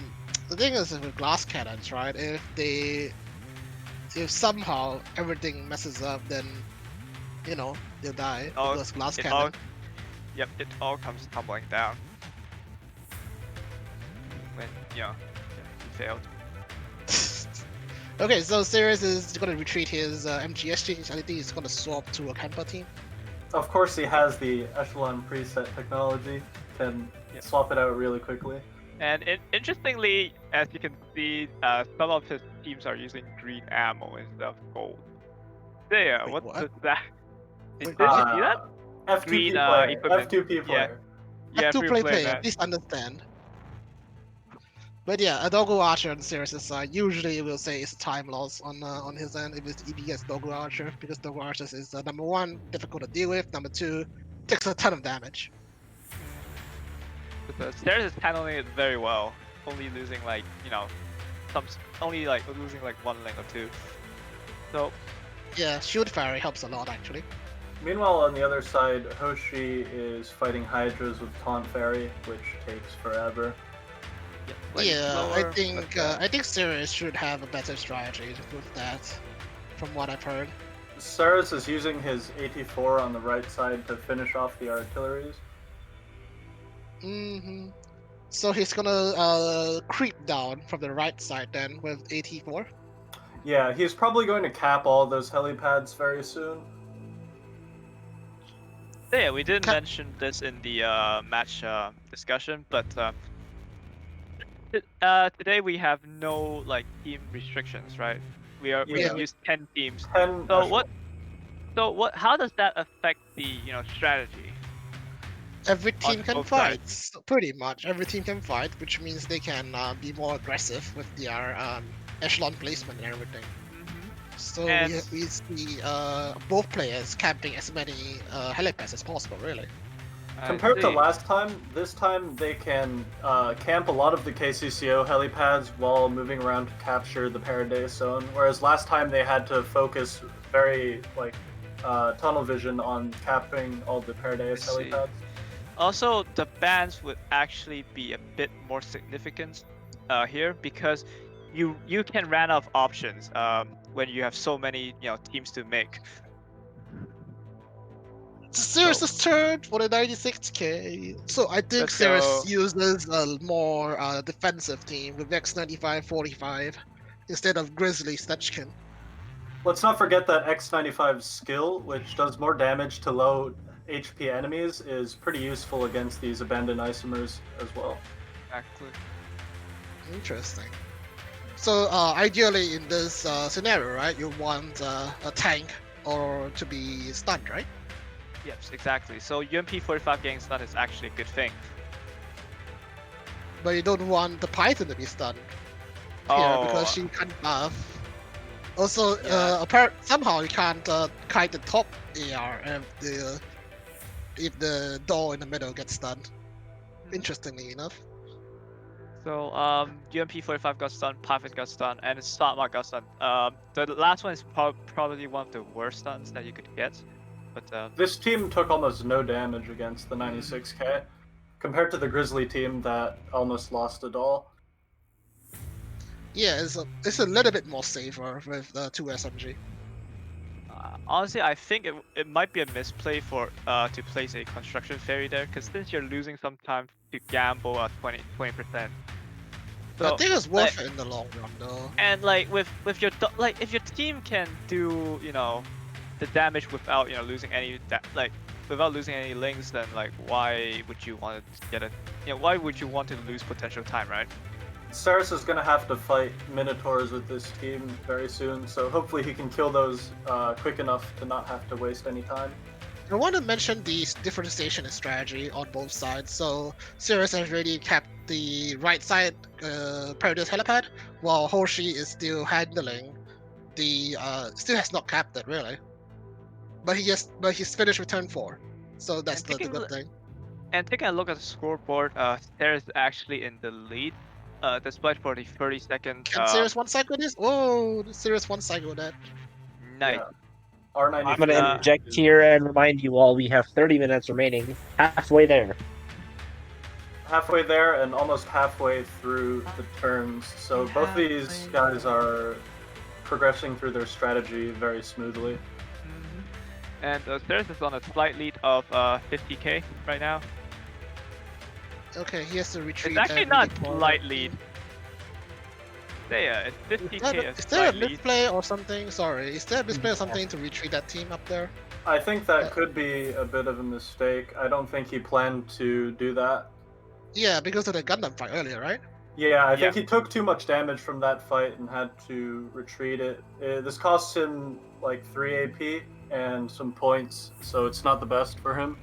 S2: thing is with glass cannons, right? If somehow everything messes up, then you know they'll die because glass cannon.
S3: It all comes tumbling down. When you failed.
S2: Okay, so Sirius is gonna retreat his MGSG. I think he's gonna swap to a Kempa team.
S4: Of course, he has the Echelon preset technology, can swap it out really quickly.
S3: And interestingly, as you can see, some of his teams are using green ammo instead of gold. There,
S2: Wait,
S3: what
S2: what?
S3: does that? Did
S2: Wait,
S3: you
S2: what?
S3: see that?
S4: F2P
S3: Green,
S4: player.
S3: equipment.
S4: F2P player.
S3: Yeah,
S2: a
S3: free
S2: two-play
S3: play,
S2: player,
S3: man.
S2: please understand. But yeah, a Doggo Archer on Sirius's side usually will say it's a time loss on his end if he gets Doggo Archer, because Doggo Archer is number one, difficult to deal with, number two, takes a ton of damage.
S3: But Stairs is handling it very well. Only losing like, you know, only like losing like one link or two. So
S2: Yeah, Shield Fairy helps a lot actually.
S4: Meanwhile, on the other side, Hoshi is fighting Hydras with Taunt Fairy, which takes forever.
S3: yeah, slower,
S2: I think Sirius should have a better strategy with that, from what I've heard.
S4: Saris is using his 84 on the right side to finish off the artilleries.
S2: So he's gonna creep down from the right side then with 84.
S4: Yeah, he's probably going to cap all those helipads very soon.
S3: yeah, we didn't mention this in the match discussion, but today we have no like team restrictions, right? We
S4: Yeah.
S3: can use 10 teams.
S4: 10
S3: So
S4: echelon.
S3: what? How does that affect the strategy?
S2: Every team can
S3: both
S2: fight,
S3: sides.
S2: pretty much. Every team can fight, which means they can be more aggressive with their echelon placement and everything. So
S3: And-
S2: we see both players camping as many helipads as possible, really.
S4: Compared to
S3: see.
S4: last time, this time they can camp a lot of the KCCO helipads while moving around to capture the Paradise Zone, whereas last time they had to focus very tunnel vision on capping all the Paradise
S3: I see.
S4: helipads.
S3: Also, the bans would actually be a bit more significant here because you can run out of options when you have so many teams to make.
S2: Sirius's turn for the 96k. So I think
S3: Let's
S2: Sirius
S3: go.
S2: uses a more defensive team with X95 45 instead of Grizzly Stetchkin.
S4: Let's not forget that X95's skill, which does more damage to low HP enemies, is pretty useful against these abandoned isomers as well.
S3: Exactly.
S2: Interesting. So ideally in this scenario, right, you want a tank or to be stunned, right?
S3: Yes, exactly. So UMP 45 getting stunned is actually a good thing.
S2: But you don't want the Python to be stunned here because she can't buff. Also,
S3: Yeah.
S2: somehow you can't kite the top AR if the door in the middle gets stunned. Interestingly enough.
S3: So UMP 45 got stunned, Python got stunned, and Starmark got stunned. The last one is probably one of the worst stuns that you could get. But
S4: This team took almost no damage against the 96k, compared to the Grizzly team that almost lost it all.
S2: Yeah, it's a little bit more safer with 2 SMG.
S3: honestly, I think it might be a misplay for to place a construction fairy there, because since you're losing some time to gamble at 20%. So,
S2: I think it's worth it in the long run, though.
S3: and like with your if your team can do the damage without losing any without losing any links, then like why would you want to get why would you want to lose potential time, right?
S4: Saris is going to have to fight Minotaurs with this team very soon, so hopefully he can kill those quick enough to not have to waste any time.
S2: I want to mention the differentiation in strategy on both sides. So Sirius has already kept the right side Paradise helipad, while Hoshi is still handling the still has not capped it really. But he's finished with turn 4, so that's the good thing.
S3: And taking a look at the scoreboard, Sarah's actually in the lead, despite for the 30-second.
S2: Can Sirius one cycle this? Oh, Sirius one cycle that.
S3: Nice.
S4: Yeah. R95.
S5: I'm going to interject here and remind you all we have 30 minutes remaining. Halfway there.
S4: Halfway there and almost halfway through the turns. So both these guys are progressing through their strategy very smoothly.
S3: And Sarah is on a slight lead of 50k right now.
S2: Okay, he has to retreat.
S3: It's actually
S2: and
S3: not
S2: redeploy.
S3: slight lead. It's 50k.
S2: Is there a
S3: slight lead.
S2: misplay or something? Sorry, is there a misplay or something to retreat that team up there?
S4: I think that could be a bit of a mistake. I don't think he planned to do that.
S2: Yeah, because of the Gundam fight earlier, right?
S4: Yeah, I think he took too much damage from that fight and had to retreat it. This costs him like 3 AP and some points, so it's not the best for him.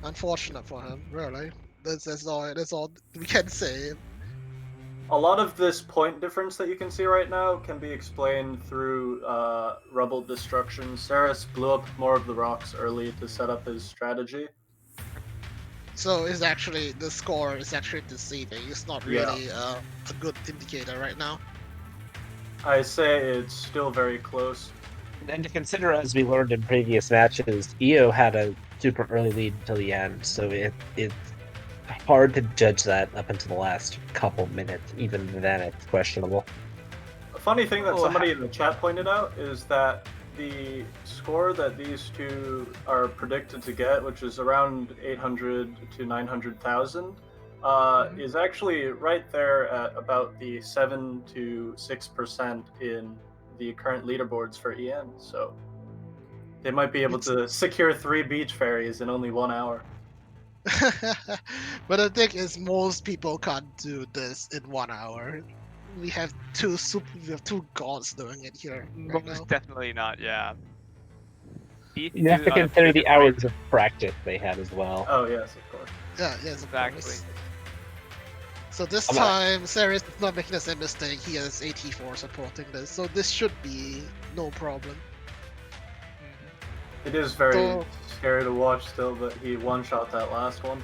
S2: Unfortunate for him, really. That's all we can say.
S4: A lot of this point difference that you can see right now can be explained through rubble destruction. Ceres blew up more of the rocks early to set up his strategy.
S2: So it's actually the score is actually deceiving. It's not really a good indicator right now.
S4: I say it's still very close.
S5: And to consider, as we learned in previous matches, EO had a super early lead until the end, so it's hard to judge that up until the last couple minutes. Even then, it's questionable.
S4: A funny thing that
S3: Oh,
S4: somebody in the chat pointed out is that the score that these two are predicted to get, which is around 800 to 900,000, is actually right there at about the 7 to 6% in the current leaderboards for EN. So they might be able to secure 3 beach ferries in only 1 hour.
S2: But the thing is, most people can't do this in 1 hour. We have two gods doing it here right now.
S3: Most definitely not. Yeah.
S5: You have to consider the hours of practice they had as well.
S4: Oh yes, of course.
S2: Yeah, yes, of
S3: Exactly.
S2: course. So this
S5: I'm not-
S2: time, Ceres is not making the same mistake. He has AT4 supporting this, so this should be no problem.
S4: It is very
S2: So-
S4: scary to watch still, but he one-shot that last one.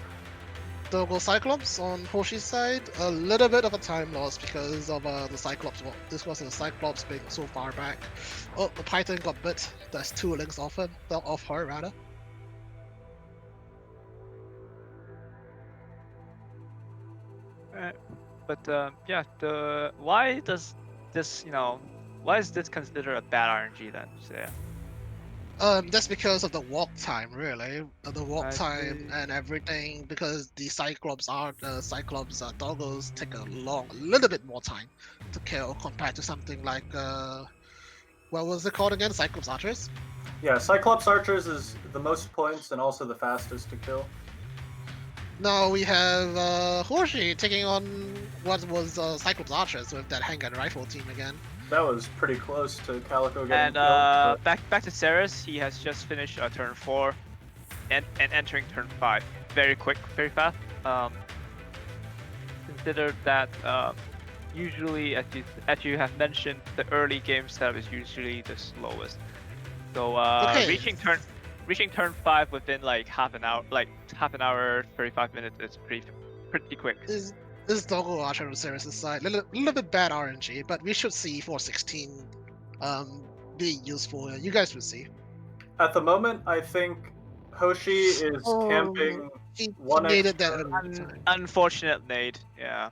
S2: Double Cyclops on Hoshi's side, a little bit of a time loss because of the Cyclops. Well, this was the Cyclops being so far back. Oh, the Python got bit. There's 2 links off him, off her rather.
S3: But yeah, why does this why is this considered a bad RNG then? So, yeah.
S2: That's because of the walk time, really. The walk
S3: I
S2: time
S3: see.
S2: and everything. Because the Cyclops doggos take a little bit more time to kill compared to something like what was it called again? Cyclops Archers.
S4: Yeah, Cyclops Archers is the most points and also the fastest to kill.
S2: Now we have Hoshi taking on what was Cyclops Archers with that handgun rifle team again.
S4: That was pretty close to Calico getting
S3: And
S4: killed.
S3: back to Ceres, he has just finished turn 4 and entering turn 5. Very quick, very fast. Consider that usually, as you have mentioned, the early game setup is usually the slowest. So
S2: Okay.
S3: reaching turn 5 within like half an hour, 35 minutes is pretty quick.
S2: This doggo archer on Ceres' side, little bit bad RNG, but we should see 416 being useful. You guys will see.
S4: At the moment, I think Hoshi is camping
S2: He
S4: one
S2: needed that
S4: extra.
S2: early time.
S3: Unfortunate nade, yeah.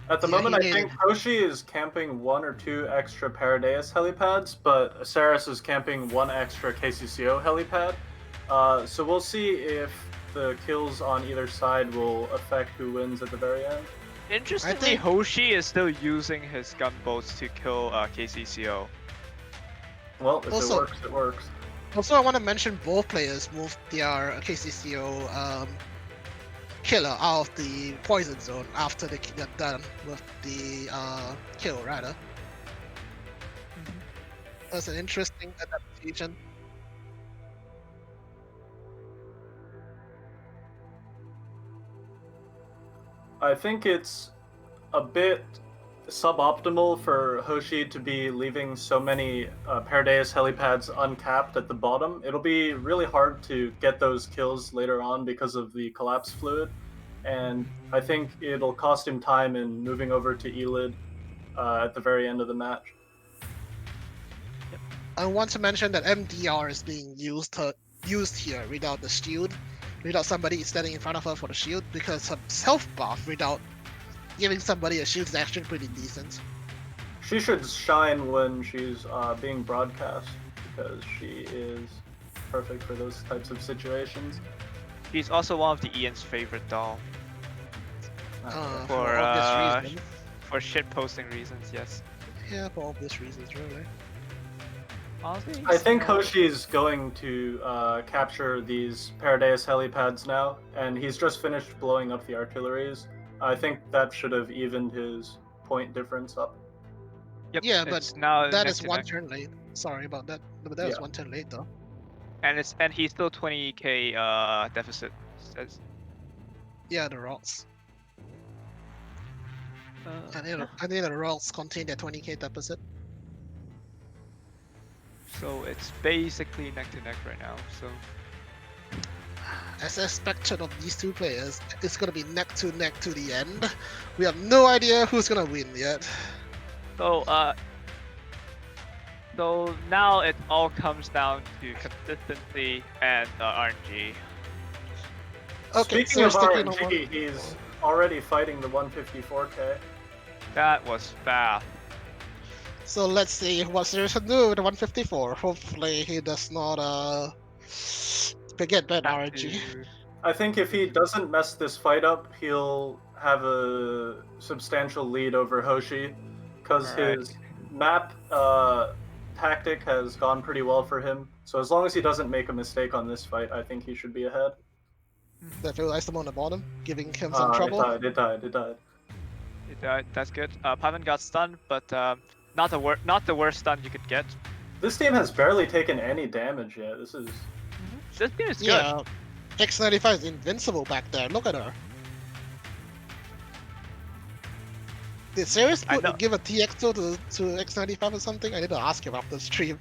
S4: At the
S2: Yeah,
S4: moment,
S2: he
S4: I think Hoshi is camping 1 or 2 extra Paradeus helipads, but Ceres is camping 1 extra KCCO helipad. So we'll see if the kills on either side will affect who wins at the very end.
S3: Interestingly,
S2: think-
S3: Hoshi is still using his gunboats to kill KCCO.
S4: Well, if
S2: Also-
S4: it works, it works.
S2: Also, I want to mention both players moved their KCCO killer out of the poison zone after they got done with the kill, rather. That's an interesting adaptation.
S4: I think it's a bit suboptimal for Hoshi to be leaving so many Paradeus helipads uncapped at the bottom. It'll be really hard to get those kills later on because of the collapse fluid, and I think it'll cost him time in moving over to Elid at the very end of the match.
S2: I want to mention that MDR is being used here without the shield, without somebody standing in front of her for the shield, because her self buff without giving somebody a shield is actually pretty decent.
S4: She should shine when she's being broadcast because she is perfect for those types of situations.
S3: He's also one of the Ian's favorite doll
S2: For obvious reasons.
S3: for shit posting reasons. Yes.
S2: Yeah, for obvious reasons, really.
S3: Honestly,
S4: I think Hoshi's going to capture these Paradeus helipads now, and he's just finished blowing up the artilleries. I think that should have evened his point difference up.
S3: Yep,
S2: Yeah, but
S3: it's now
S2: That
S3: neck
S2: is
S3: to
S2: one
S3: neck.
S2: turn late. Sorry about that, but that was
S4: Yeah.
S2: 1 turn late though.
S3: And he's still 20k deficit. Says.
S2: Yeah, the rocks. I think
S3: Yeah.
S2: the rocks contain their 20k deficit.
S3: So it's basically neck to neck right now. So
S2: As expected of these two players, it's gonna be neck to the end. We have no idea who's gonna win yet.
S3: so so now it all comes down to consistency and RNG.
S2: Okay,
S4: Speaking
S2: so
S4: of
S2: sticking on
S4: RNG, he's already fighting the 154k.
S3: That was fast.
S2: So let's see what Sirius can do with the 154. Hopefully he does not forget that
S3: Have
S2: RNG.
S3: to-
S4: I think if he doesn't mess this fight up, he'll have a substantial lead over Hoshi, because
S3: Alright.
S4: his map tactic has gone pretty well for him. So as long as he doesn't make a mistake on this fight, I think he should be ahead.
S2: That feels him on the bottom, giving him some trouble.
S4: It died.
S3: That's good. Pavan got stunned, but not the worst stun you could get.
S4: This team has barely taken any damage yet. This is...
S3: This team is good.
S2: Yeah, X95 is invincible back there. Look at her. Did Sirius
S3: I know.
S2: give a TX2 to X95 or something? I need to ask him after the stream.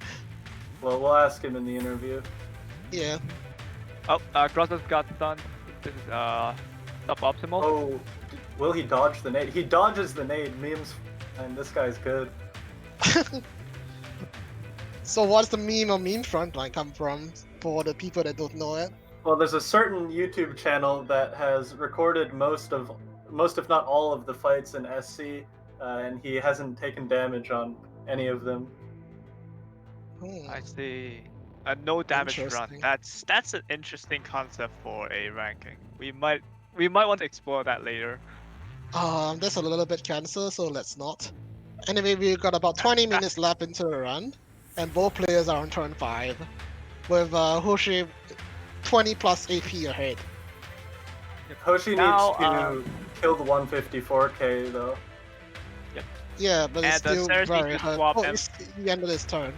S4: Well, we'll ask him in the interview.
S2: Yeah.
S3: Oh, Grossus got stunned. This is suboptimal.
S4: Oh, will he dodge the nade? He dodges the nade. Memes, and this guy's good.
S2: So what's the meme or meme frontline come from for the people that don't know it?
S4: Well, there's a certain YouTube channel that has recorded most if not all of the fights in SC, and he hasn't taken damage on any of them.
S3: I see. A no damage run.
S2: Interesting.
S3: That's an interesting concept for a ranking. We might want to explore that later.
S2: That's a little bit cancer, so let's not. Anyway, we've got about 20 minutes left into the run, and both players are on turn 5, with Hoshi 20 plus AP ahead.
S4: Hoshi
S3: Now,
S4: needs to kill the 154k though.
S2: Yeah, but it's
S3: And,
S2: still
S3: Ceres needs
S2: very
S3: to
S2: hard.
S3: swap
S2: Oh,
S3: him.
S2: it's the end of this turn.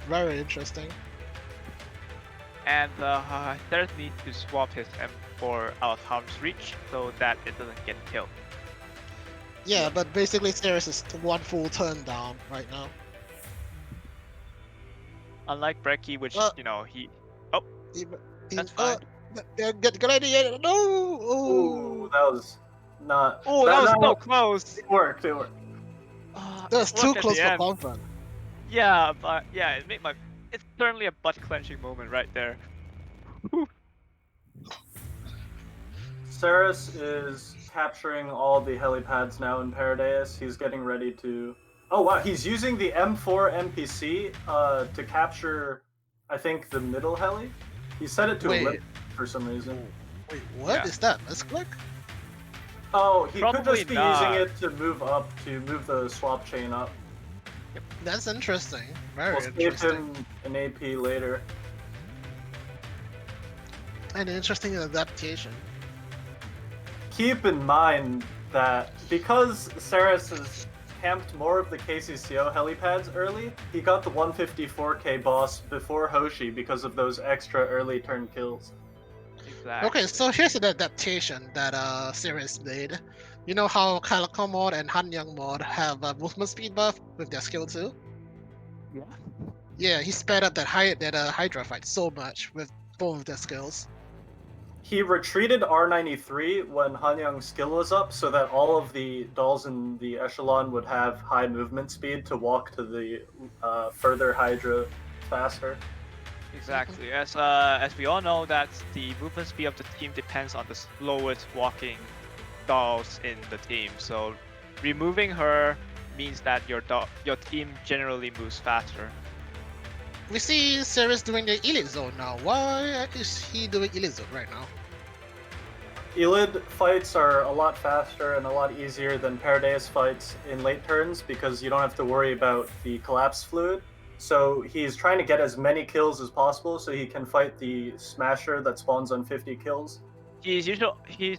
S2: Very interesting.
S3: And Ceres needs to swap his M4 out of harm's reach so that it doesn't get killed.
S2: Yeah, but basically Sirius is one full turn down right now.
S3: Unlike Brecky, which
S2: He-
S3: That's
S2: he-
S3: fine.
S2: Good idea. No.
S4: Ooh, that was not.
S3: Oh, that was so close.
S4: It worked.
S2: That's
S3: It
S2: too
S3: worked at
S2: close
S3: the
S2: for
S3: end.
S2: comfort.
S3: Yeah, but yeah, it's certainly a butt clenching moment right there.
S4: Ceres is capturing all the helipads now in Paradise. He's getting ready to... Oh wow, he's using the M4 NPC to capture, I think, the middle heli. He set it to
S2: Wait.
S4: ellipse for some reason.
S2: Wait, what is
S3: Yeah.
S2: that? Let's click.
S4: Oh, he could
S3: Probably
S4: just be
S3: not.
S4: using it to move the swap chain up.
S2: That's interesting. Very
S4: We'll save
S2: interesting.
S4: him an AP later.
S2: An interesting adaptation.
S4: Keep in mind that because Ceres has camped more of the KCCO helipads early, he got the 154k boss before Hoshi because of those extra early turn kills.
S3: Exactly.
S2: Okay, so here's an adaptation that Sirius made. You know how Calico mod and Hanyang mod have a movement speed buff with their skill 2?
S3: Yeah.
S2: Yeah, he sped up that Hydra fight so much with both of their skills.
S4: He retreated R93 when Hanyang's skill was up so that all of the dolls in the echelon would have high movement speed to walk to the further Hydra faster.
S3: Exactly. As we all know, that the movement speed of the team depends on the slowest walking dolls in the team. So removing her means that your team generally moves faster.
S2: We see Sirius doing the Elite Zone now. Why is he doing Elite Zone right now?
S4: Elid fights are a lot faster and a lot easier than Paradise fights in late turns because you don't have to worry about the collapse fluid. So he's trying to get as many kills as possible so he can fight the Smasher that spawns on 50 kills.
S3: He's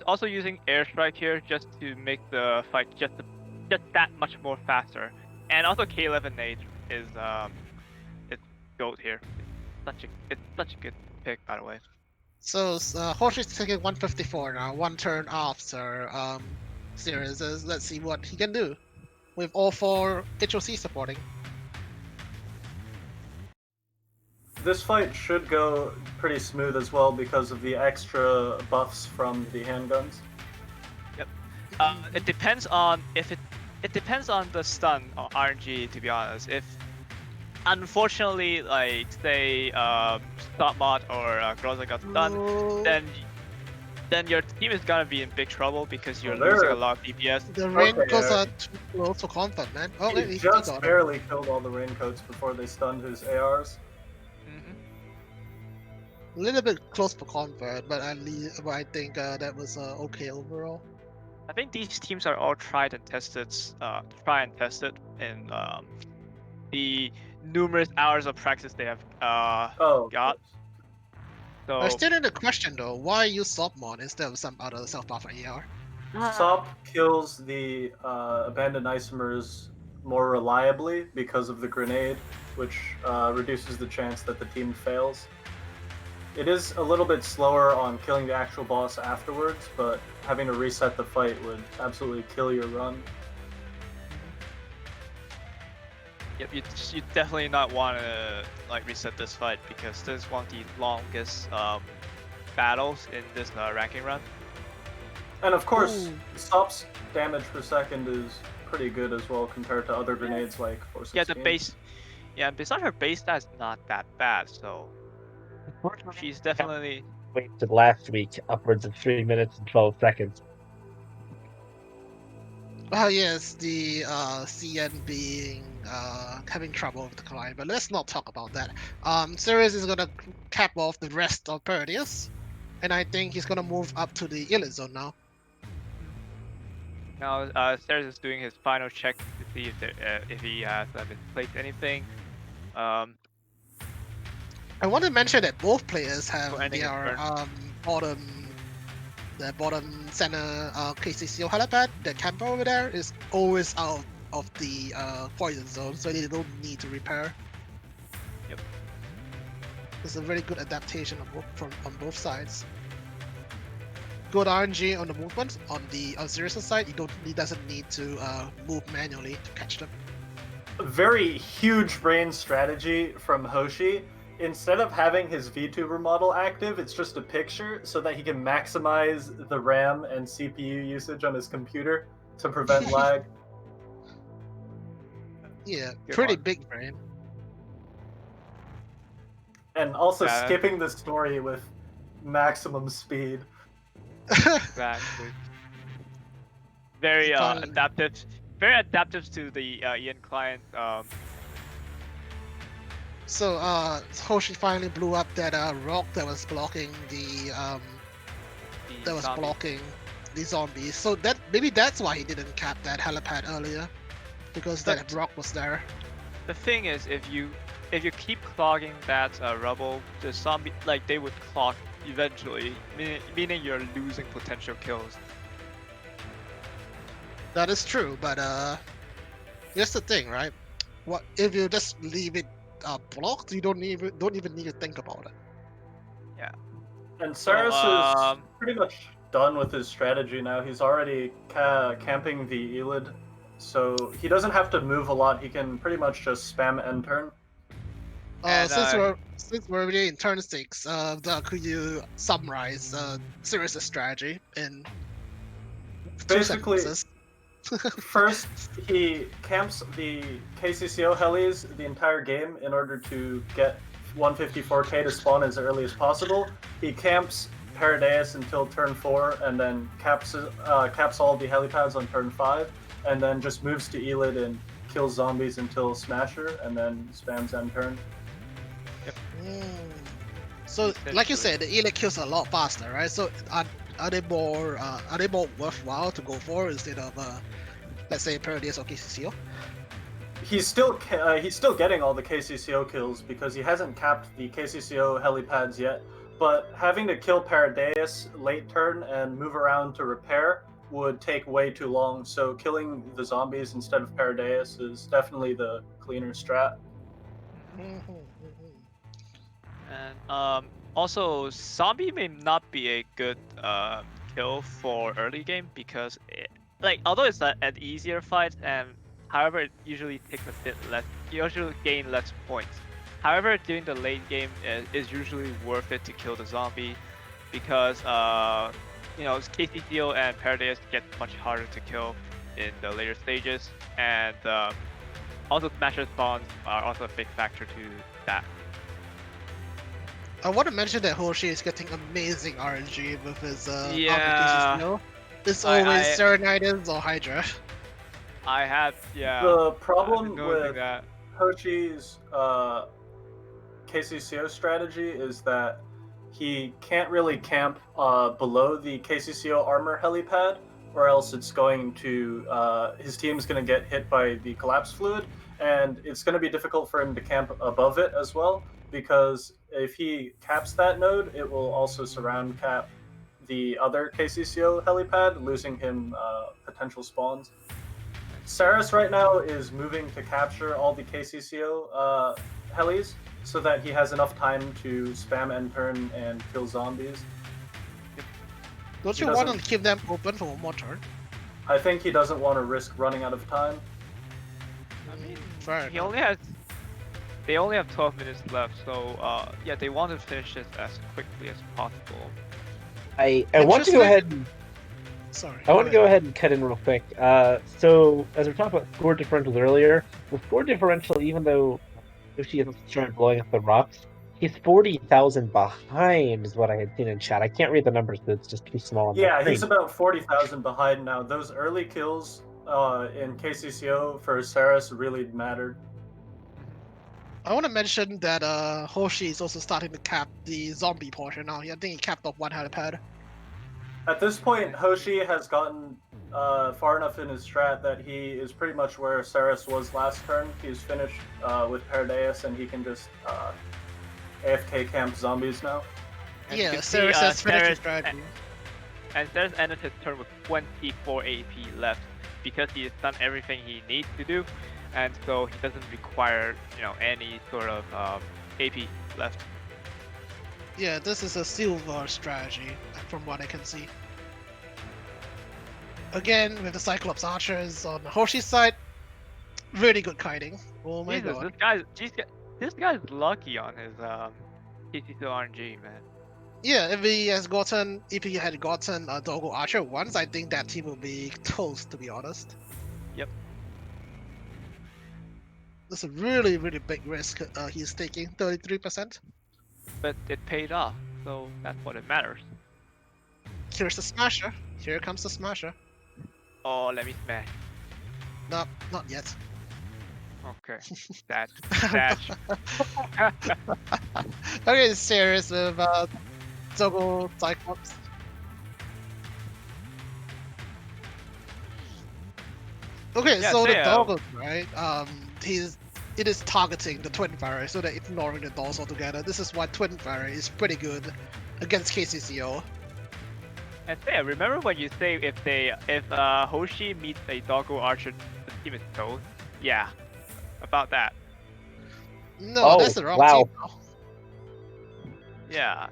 S3: also using airstrike here just to make the fight just that much more faster. And also K11 nade is it's goat here. It's such a good pick, by the way.
S2: So Hoshi's taking 154 now, one turn after series. Let's see what he can do with all 4 HOC supporting.
S4: This fight should go pretty smooth as well because of the extra buffs from the handguns.
S3: It depends on it depends on the stun or RNG, to be honest. If unfortunately, like say Stopmod or Groza got stunned,
S2: Oh,
S3: then your team is gonna be in big trouble because you're
S4: Oh, they're-
S3: losing a lot of DPS.
S2: the raincoats
S4: Okay,
S2: are too close for comfort, man. Oh,
S4: He
S2: he
S4: just
S2: got him.
S4: barely killed all the raincoats before they stunned his ARs.
S2: A little bit close for comfort, but I think that was okay overall.
S3: I think these teams are all tried and tested in the numerous hours of practice they have
S4: Oh,
S3: got. So
S2: I still in the question though, why use Sopmon instead of some other self-buff AR?
S4: Sop kills the abandoned isomers more reliably because of the grenade, which reduces the chance that the team fails. It is a little bit slower on killing the actual boss afterwards, but having to reset the fight would absolutely kill your run.
S3: yep, you definitely not want to like reset this fight because this is one of the longest battles in this ranking run.
S4: And of course,
S2: Ooh.
S4: Sop's damage per second is pretty good as well compared to other grenades like 416.
S3: Yeah, the base. Yeah, besides her base stats not that bad, so she's definitely.
S5: Wasted last week upwards of 3 minutes and 12 seconds.
S2: Oh yes, the CN being having trouble with the client, but let's not talk about that. Sirius is gonna cap off the rest of Perdius, and I think he's gonna move up to the elite zone now.
S3: Now, Ceres is doing his final check to see if he has misplaced anything.
S2: I want to mention that both players have
S3: For ending his
S2: their
S3: turn.
S2: bottom center KCCO helipad. The camper over there is always out of the poison zone, so they don't need to repair.
S3: Yep.
S2: It's a very good adaptation on both sides. Good RNG on the movement. On the Sirius side, he doesn't need to move manually to catch them.
S4: A very huge brain strategy from Hoshi. Instead of having his VTuber model active, it's just a picture so that he can maximize the RAM and CPU usage on his computer to prevent lag.
S2: Yeah,
S3: Good
S2: pretty
S3: one.
S2: big brain.
S4: And also
S3: Yeah.
S4: skipping the story with maximum speed.
S3: Exactly. Very
S2: Finally.
S3: adaptive. Very adaptive to the Ian client.
S2: So Hoshi finally blew up that rock that was blocking the zombies. So maybe that's why he didn't cap that helipad earlier, because that rock was there.
S3: The thing is, if you keep clogging that rubble, the zombie they would clog eventually, meaning you're losing potential kills.
S2: That is true, but here's the thing, right? What if you just leave it blocked? You don't even need to think about it.
S4: And Saris
S3: So,
S4: is pretty much done with his strategy now. He's already camping the Elid, so he doesn't have to move a lot. He can pretty much just spam end turn.
S3: And,
S2: Since we're already in turn 6, could you summarize Sirius' strategy in 2
S4: Basically,
S2: sentences?
S4: First, he camps the KCCO helis the entire game in order to get 154k to spawn as early as possible. He camps Paradeus until turn 4, and then caps all the helipads on turn 5, and then just moves to Elid and kills zombies until Smasher, and then spams end turn.
S2: So, like you said, the Elite kills a lot faster, right? So, are they more worthwhile to go for instead of let's say Paradeus or KCCO?
S4: He's still getting all the KCCO kills because he hasn't capped the KCCO helipads yet. But having to kill Paradeus late turn and move around to repair would take way too long. So killing the zombies instead of Paradeus is definitely the cleaner strat.
S3: And Also, zombie may not be a good kill for early game because although it's an easier fight and however it usually takes a bit less, you usually gain less points. However, during the late game is usually worth it to kill the zombie because KCCO and Paradise get much harder to kill in the later stages, and also Smasher spawns are also a big factor to that.
S2: I want to mention that Hoshi is getting amazing RNG with his
S3: Yeah.
S2: applications. It's always Serenitis or Hydra.
S3: I have, yeah.
S4: The
S3: I've
S4: problem
S3: been noticing
S4: with
S3: that.
S4: Hoshi's KCCO strategy is that he can't really camp below the KCCO armor helipad, or else it's going to his team's going to get hit by the collapse fluid, and it's going to be difficult for him to camp above it as well, because if he caps that node, it will also surround cap the other KCCO helipad, losing him potential spawns. Saris right now is moving to capture all the KCCO helis so that he has enough time to spam end turn and kill zombies.
S2: Don't
S4: He
S2: you want to
S4: doesn't-
S2: keep them open for one more turn?
S4: I think he doesn't want to risk running out of time.
S3: I mean,
S2: Fair
S3: he
S2: enough.
S3: only has. They only have 12 minutes left, so yeah, they want to finish this as quickly as possible.
S5: I want to go ahead and
S2: Sorry.
S5: I want to go aad and cut in real quick. So as we talked about score differentials earlier, the score differential, even though Yoshi hasn't started blowing up the rocks, he's 40,000 behind, is what I had seen in chat. I can't read the numbers because it's just too small on my
S4: Yeah,
S5: screen.
S4: he's about 40,000 behind now. Those early kills in KCCO for Saris really mattered.
S2: I want to mention that Hoshi is also starting to cap the zombie portion now. I think he capped off one helipad.
S4: At this point, Hoshi has gotten far enough in his strat that he is pretty much where Saris was last turn. He's finished with Paradeus, and he can just AFK camp zombies now.
S3: And you
S2: Yeah,
S3: can
S2: Saris
S3: see,
S2: has finished his
S3: Saris-
S2: strategy.
S3: And Saris ended his turn with 24 AP left because he has done everything he needs to do, and so he doesn't require any sort of AP left.
S2: Yeah, this is a silver strategy, from what I can see. Again, with the Cyclops archers on Hoshi's side, really good kiting. Oh my
S3: Jesus,
S2: god.
S3: this guy's lucky on his TC2 RNG, man.
S2: Yeah, if he had gotten a Dogo Archer once, I think that team would be toast, to be honest.
S3: Yep.
S2: That's a really, really big risk he's taking, 33%.
S3: But it paid off, so that's what it matters.
S2: Here's the Smasher. Here comes the Smasher.
S3: Oh, let me smash.
S2: No, not yet.
S3: Okay, that.
S2: Okay, serious with Dogo Cyclops. Okay,
S3: Yeah,
S2: so the
S3: Ceia.
S2: Dogo, right? It is targeting the Twin Fairy, so they're ignoring the dolls altogether. This is why Twin Fairy is pretty good against KCCO.
S3: And Ceia, remember when you say if Hoshi meets a Doggo Archer, the team is toast? Yeah, about that.
S2: No,
S5: Oh,
S2: that's the wrong
S5: wow.
S2: team. Now.
S3: Yeah,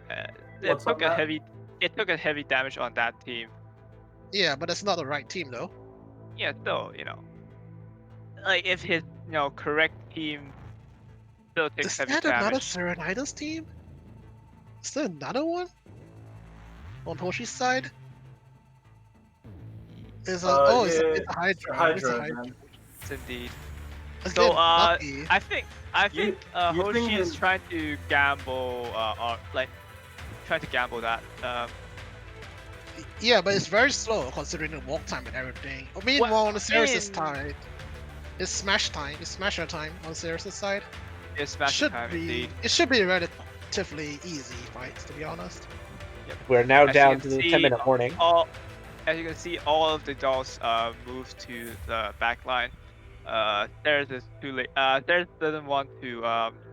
S3: it
S4: What's
S3: took
S4: on
S3: a
S4: that?
S3: heavy damage on that team.
S2: Yeah, but that's not the right team though.
S3: Yeah, still, like if his correct team still takes
S2: Is
S3: heavy
S2: that another
S3: damage.
S2: Serenitis team? Is there another one? On Hoshi's side? It's a,
S4: Yeah,
S2: it's a
S4: it's
S2: Hydra. It's a
S4: Hydra
S2: Hydra.
S4: again.
S3: Yes, indeed.
S2: It's
S3: So
S2: getting lucky.
S3: I think
S4: You
S3: Hoshi
S4: think
S3: is
S4: his-
S3: trying to gamble that.
S2: Yeah, but it's very slow considering the walk time and everything. Meanwhile, on the Ceres'
S3: in-
S2: side, it's smash time. It's smasher time on Ceres' side.
S3: It's smash
S2: Should
S3: time
S2: be.
S3: indeed.
S2: It should be a relatively easy fights, to be honest.
S5: We're now
S3: As you
S5: down
S3: can
S5: to the
S3: see,
S5: 10-minute warning.
S3: As you can see, all of the dolls move to the back line. Ceres is too late. Ceres doesn't want to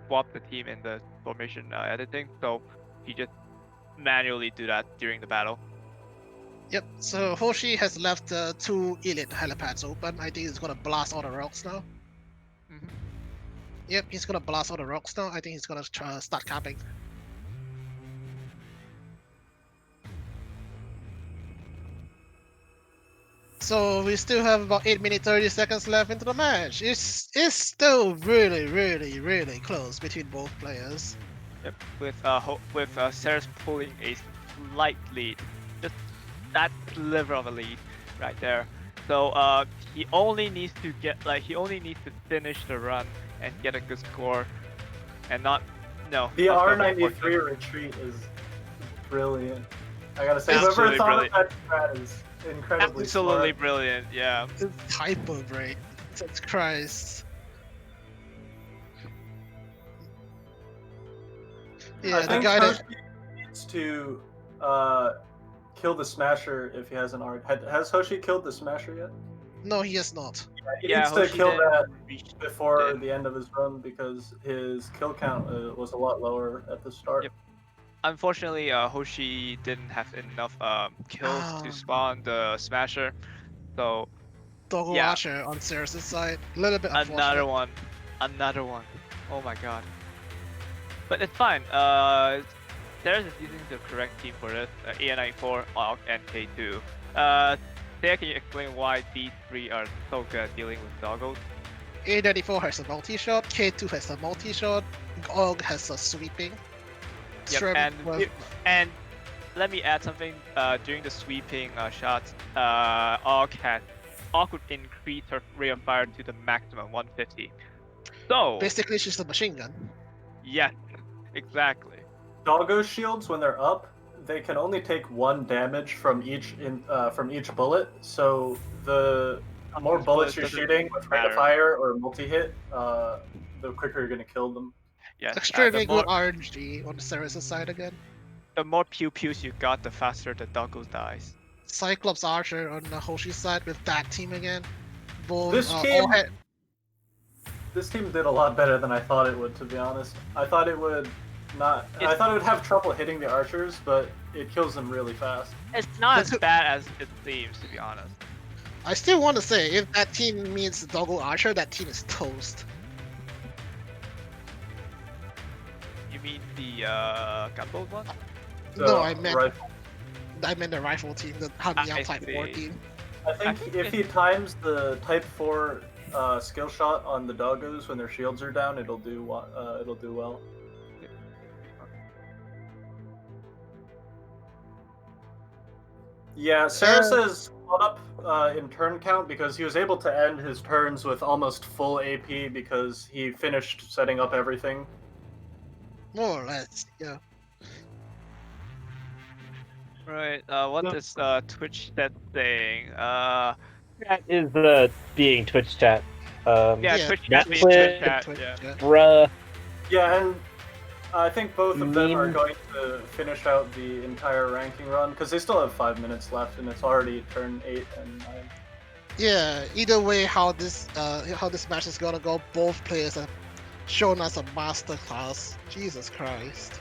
S3: swap the team in the formation editing, so he just manually do that during the battle.
S2: Yep, so Hoshi has left 2 elite helipads open. I think he's gonna blast all the rocks now.
S3: Mhm.
S2: Yep, he's gonna blast all the rocks now. I think he's gonna start capping. So we still have about 8 minutes 30 seconds left into the match. It's still really close between both players.
S3: Yep. With Ceres pulling a slight lead, just that sliver of a lead right there. So he only needs to finish the run and get a good score, and not
S4: The
S3: not
S4: R93 retreat is brilliant. I gotta say, whoever
S3: Absolutely
S4: thought
S3: brilliant.
S4: of that strat is incredibly
S3: absolutely
S4: smart.
S3: brilliant. Yeah.
S2: It's hyper brain. Jesus Christ.
S4: I
S2: Yeah, the
S4: think
S2: guy that
S4: Hoshi needs to kill the Smasher if he hasn't already. Has Hoshi killed the Smasher yet?
S2: no, he is not.
S4: He
S3: Yeah,
S4: needs to
S3: Hoshi
S4: kill
S3: didn't
S4: that
S3: reach
S4: before
S3: it.
S4: the end of his run because his kill count was a lot lower at the start.
S3: Yep. Unfortunately, Hoshi didn't have enough kills
S2: Ah.
S3: to spawn the Smasher, so
S2: Doggo
S3: Yeah.
S2: Archer on Ceres' side. A little bit unfortunate.
S3: another one. Oh my god. But it's fine. Ceres is using the correct team for this. EN94, AUG, and K2. Ceia, can you explain why these three are so good at dealing with doggos?
S2: A94 has a multi-shot, K2 has a multi-shot, Og has a sweeping.
S3: Yep,
S2: Shrem
S3: and
S2: was-
S3: and let me add something. During the sweeping shots, AUG would increase her rate of fire to the maximum 150. So
S2: basically she's a machine gun.
S3: yes, exactly.
S4: Doggo shields, when they're up, they can only take 1 damage from each bullet. So the more
S3: These
S4: bullets you're
S3: doesn't
S4: shooting with rate
S3: matter.
S4: of fire or multi-hit, the quicker you're gonna kill them.
S3: Yes,
S2: Extremely
S3: the more,
S2: good RNG on the Ceres' side again.
S3: the more pew pews you got, the faster the doggo dies.
S2: Cyclops Archer on the Hoshi side with that team again. Both
S4: This
S2: all
S4: team-
S2: had
S4: This team did a lot better than I thought it would, to be honest. I thought it would not. I
S3: It's-
S4: thought it would have trouble hitting the archers, but it kills them really fast.
S3: It's not as
S2: That's-
S3: bad as it seems, to be honest.
S2: I still want to say, if that team means Doggo Archer, that team is toast.
S3: You mean the gunboat one?
S4: So,
S2: No, I meant
S4: rifle.
S2: the rifle team, the Hamiya
S3: I
S2: Type 4
S3: see.
S2: team.
S4: I think if he times the Type 4 skill shot on the doggos when their shields are down, it'll do well. Yeah, Ceres has caught up in turn count because he was able to end his turns with almost full AP because he finished setting up everything.
S2: More or less, yeah.
S3: Right. What
S4: No.
S3: is Twitch chat saying?
S5: That is being Twitch chat.
S3: Yeah,
S2: Yeah,
S3: Twitch
S5: that
S3: chat being Twitch
S5: was-
S3: chat.
S2: Twitch,
S3: Yeah.
S2: yeah.
S5: Bruh.
S4: Yeah, and I think both of them are
S5: Meme.
S4: going to finish out the entire ranking run because they still have 5 minutes left, and it's already turn 8 and 9.
S2: Yeah, either way, how this match is gonna go, both players have shown us a masterclass. Jesus Christ.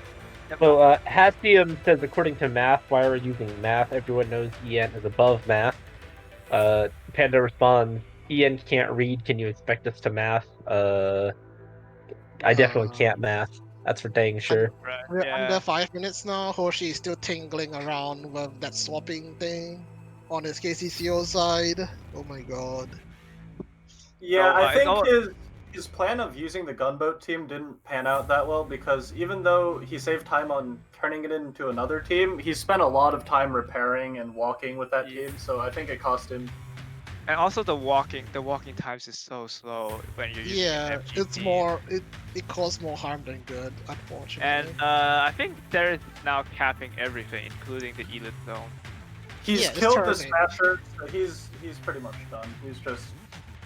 S5: So, Hatium says, according to math, why are we using math? Everyone knows EN is above math. Panda responds, EN can't read, can you expect us to math? I definitely can't math. That's for dang sure.
S3: Right.
S2: We're
S3: Yeah.
S2: under 5 minutes now. Hoshi is still tingling around with that swapping thing on his KCCO side. Oh my god.
S4: Yeah,
S3: So,
S4: I
S3: it's
S4: think
S3: all-
S4: his plan of using the gunboat team didn't pan out that well because even though he saved time on turning it into another team, he spent a lot of time repairing and walking with that
S3: Yeah.
S4: team, so I think it cost him.
S3: And also the walking times is so slow when you're using
S2: Yeah,
S3: an FG
S2: it's
S3: team.
S2: more it caused more harm than good, unfortunately.
S3: And I think there is now capping everything, including the elite zone.
S4: He's
S2: Yeah, it's
S4: killed the
S2: turning.
S4: Smasher, so he's pretty much done. He's just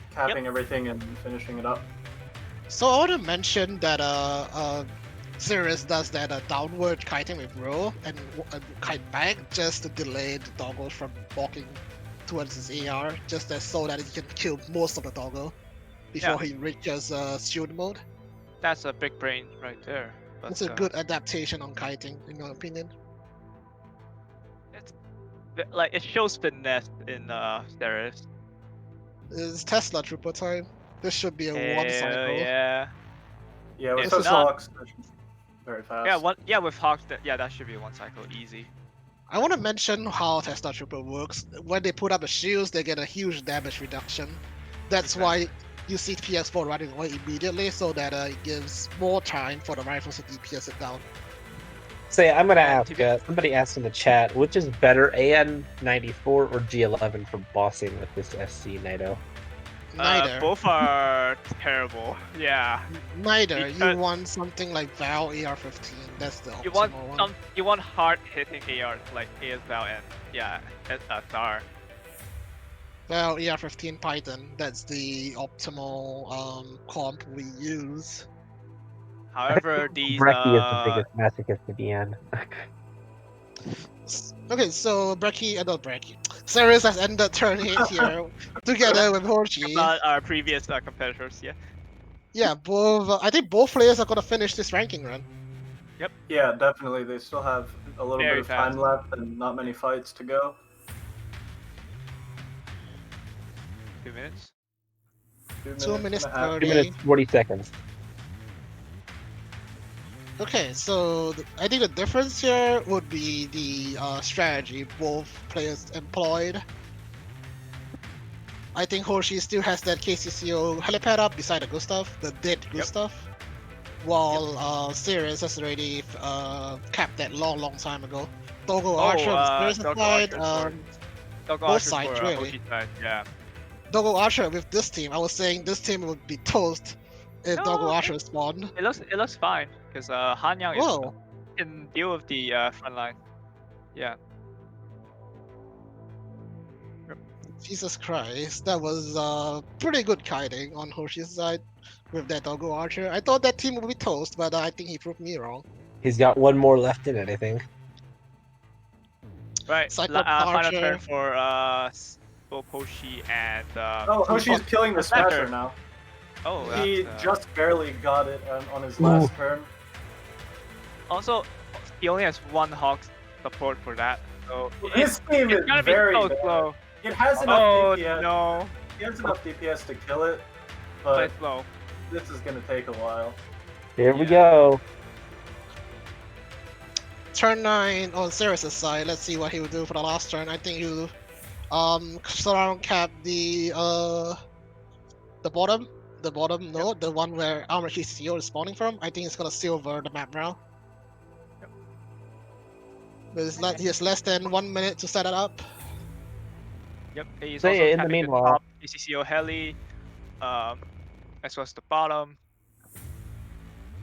S4: capping everything and finishing it up.
S2: So I want to mention that Ceres does that downward kiting with roll and kite back just to delay the doggo from walking towards his AR, just so that he can kill most of the doggo before he reaches shield mode.
S3: That's a big brain right there. But,
S2: It's a good adaptation on kiting, in my opinion.
S3: Like it shows finesse in Ceres.
S2: It's Tesla trooper time. This should be a one cycle.
S3: Yeah.
S4: Yeah, with
S3: It's
S4: those
S3: not-
S4: hawks, very fast.
S3: Yeah. With Hawks. That should be one cycle easy.
S2: I want to mention how Tesla Trooper works. When they put up the shields, they get a huge damage reduction. That's why you see PS4 running away immediately, so that it gives more time for the rifles to DPS it down.
S5: Say, I'm gonna
S3: And
S5: ask. Somebody asked in the chat, which is better, AN94 or G11 for bossing with this SC Naito?
S2: Neither.
S3: Both are terrible. Yeah.
S2: Neither. You
S3: Because-
S2: want something like Val AR-15. That's the
S3: You want
S2: optimal one.
S3: you want hard hitting AR like ASL and SR.
S2: Well, AR-15 Python. That's the optimal comp we use.
S3: However, these
S5: Brecci is the biggest masochist at the end.
S2: Okay, so not Brecci. Ceres has ended turn 8 here together with Hoshi.
S3: not our previous competitors. Yeah.
S2: Yeah, both. I think both players are gonna finish this ranking run.
S4: Yeah, definitely. They still have a little
S3: Very
S4: bit of time
S3: fast.
S4: left and not many fights to go.
S3: 2 minutes.
S2: 2 minutes
S4: and a half.
S2: 30.
S5: 2 minutes 40 seconds.
S2: Okay, so I think the difference here would be the strategy both players employed. I think Hoshi still has that KCCO helipad up beside the Gustav, the dead Gustav, while Sirius has already capped that long time ago. Doggo Archer on Sirius' side, both sides really.
S3: Yeah.
S2: Doggo Archer with this team, I was saying this team would be toast if
S3: No,
S2: Doggo Archer spawned.
S3: It looks fine because Hanyang
S2: Whoa.
S3: can deal with the front line. Yeah.
S2: Jesus Christ, that was pretty good kiting on Hoshi's side with that Doggo Archer. I thought that team would be toast, but I think he proved me wrong.
S5: He's got one more left in it, I think.
S3: Right.
S2: Cyclops
S3: Final
S2: Archer.
S3: turn for both Hoshi and
S4: Oh, Hoshi's killing the
S3: Smasher.
S4: Smasher now.
S3: oh.
S4: He
S3: that's,
S4: just barely got it on his last turn.
S3: also he only has one Hawk support for that, so
S4: His team is
S3: it's gonna be
S4: very
S3: so
S4: bad.
S3: slow.
S4: It has enough
S3: Oh
S4: DPS.
S3: no,
S4: He has enough DPS to kill it,
S3: play
S4: but
S3: slow.
S4: this is gonna take a while.
S5: Here we
S3: Yeah.
S5: go.
S2: Turn 9 on Sirius' side, let's see what he will do for the last turn. I think he'll surround cap the bottom node, the one where Armor KCO is spawning from. I think it's gonna silver the map now. But he has less than 1 minute to set it up.
S3: Yep. He's
S5: Ceia,
S3: also
S5: in the
S3: tapping
S5: meanwhile-
S3: top ECCO heli, as well as the bottom.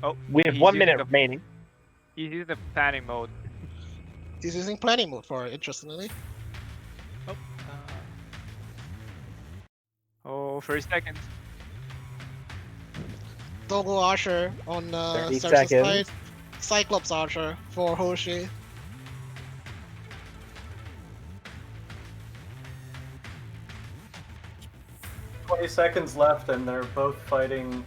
S3: Oh,
S5: We have
S3: he's
S5: 1
S3: using
S5: minute
S3: the-
S5: remaining.
S3: He's in the planning mode.
S2: He's using planning mode for it, interestingly.
S3: Oh, 30 seconds.
S2: Doggo Archer on
S5: 30
S2: Sirius'
S5: seconds.
S2: side. Cyclops Archer for Hoshi.
S4: $20 seconds left, and they're both fighting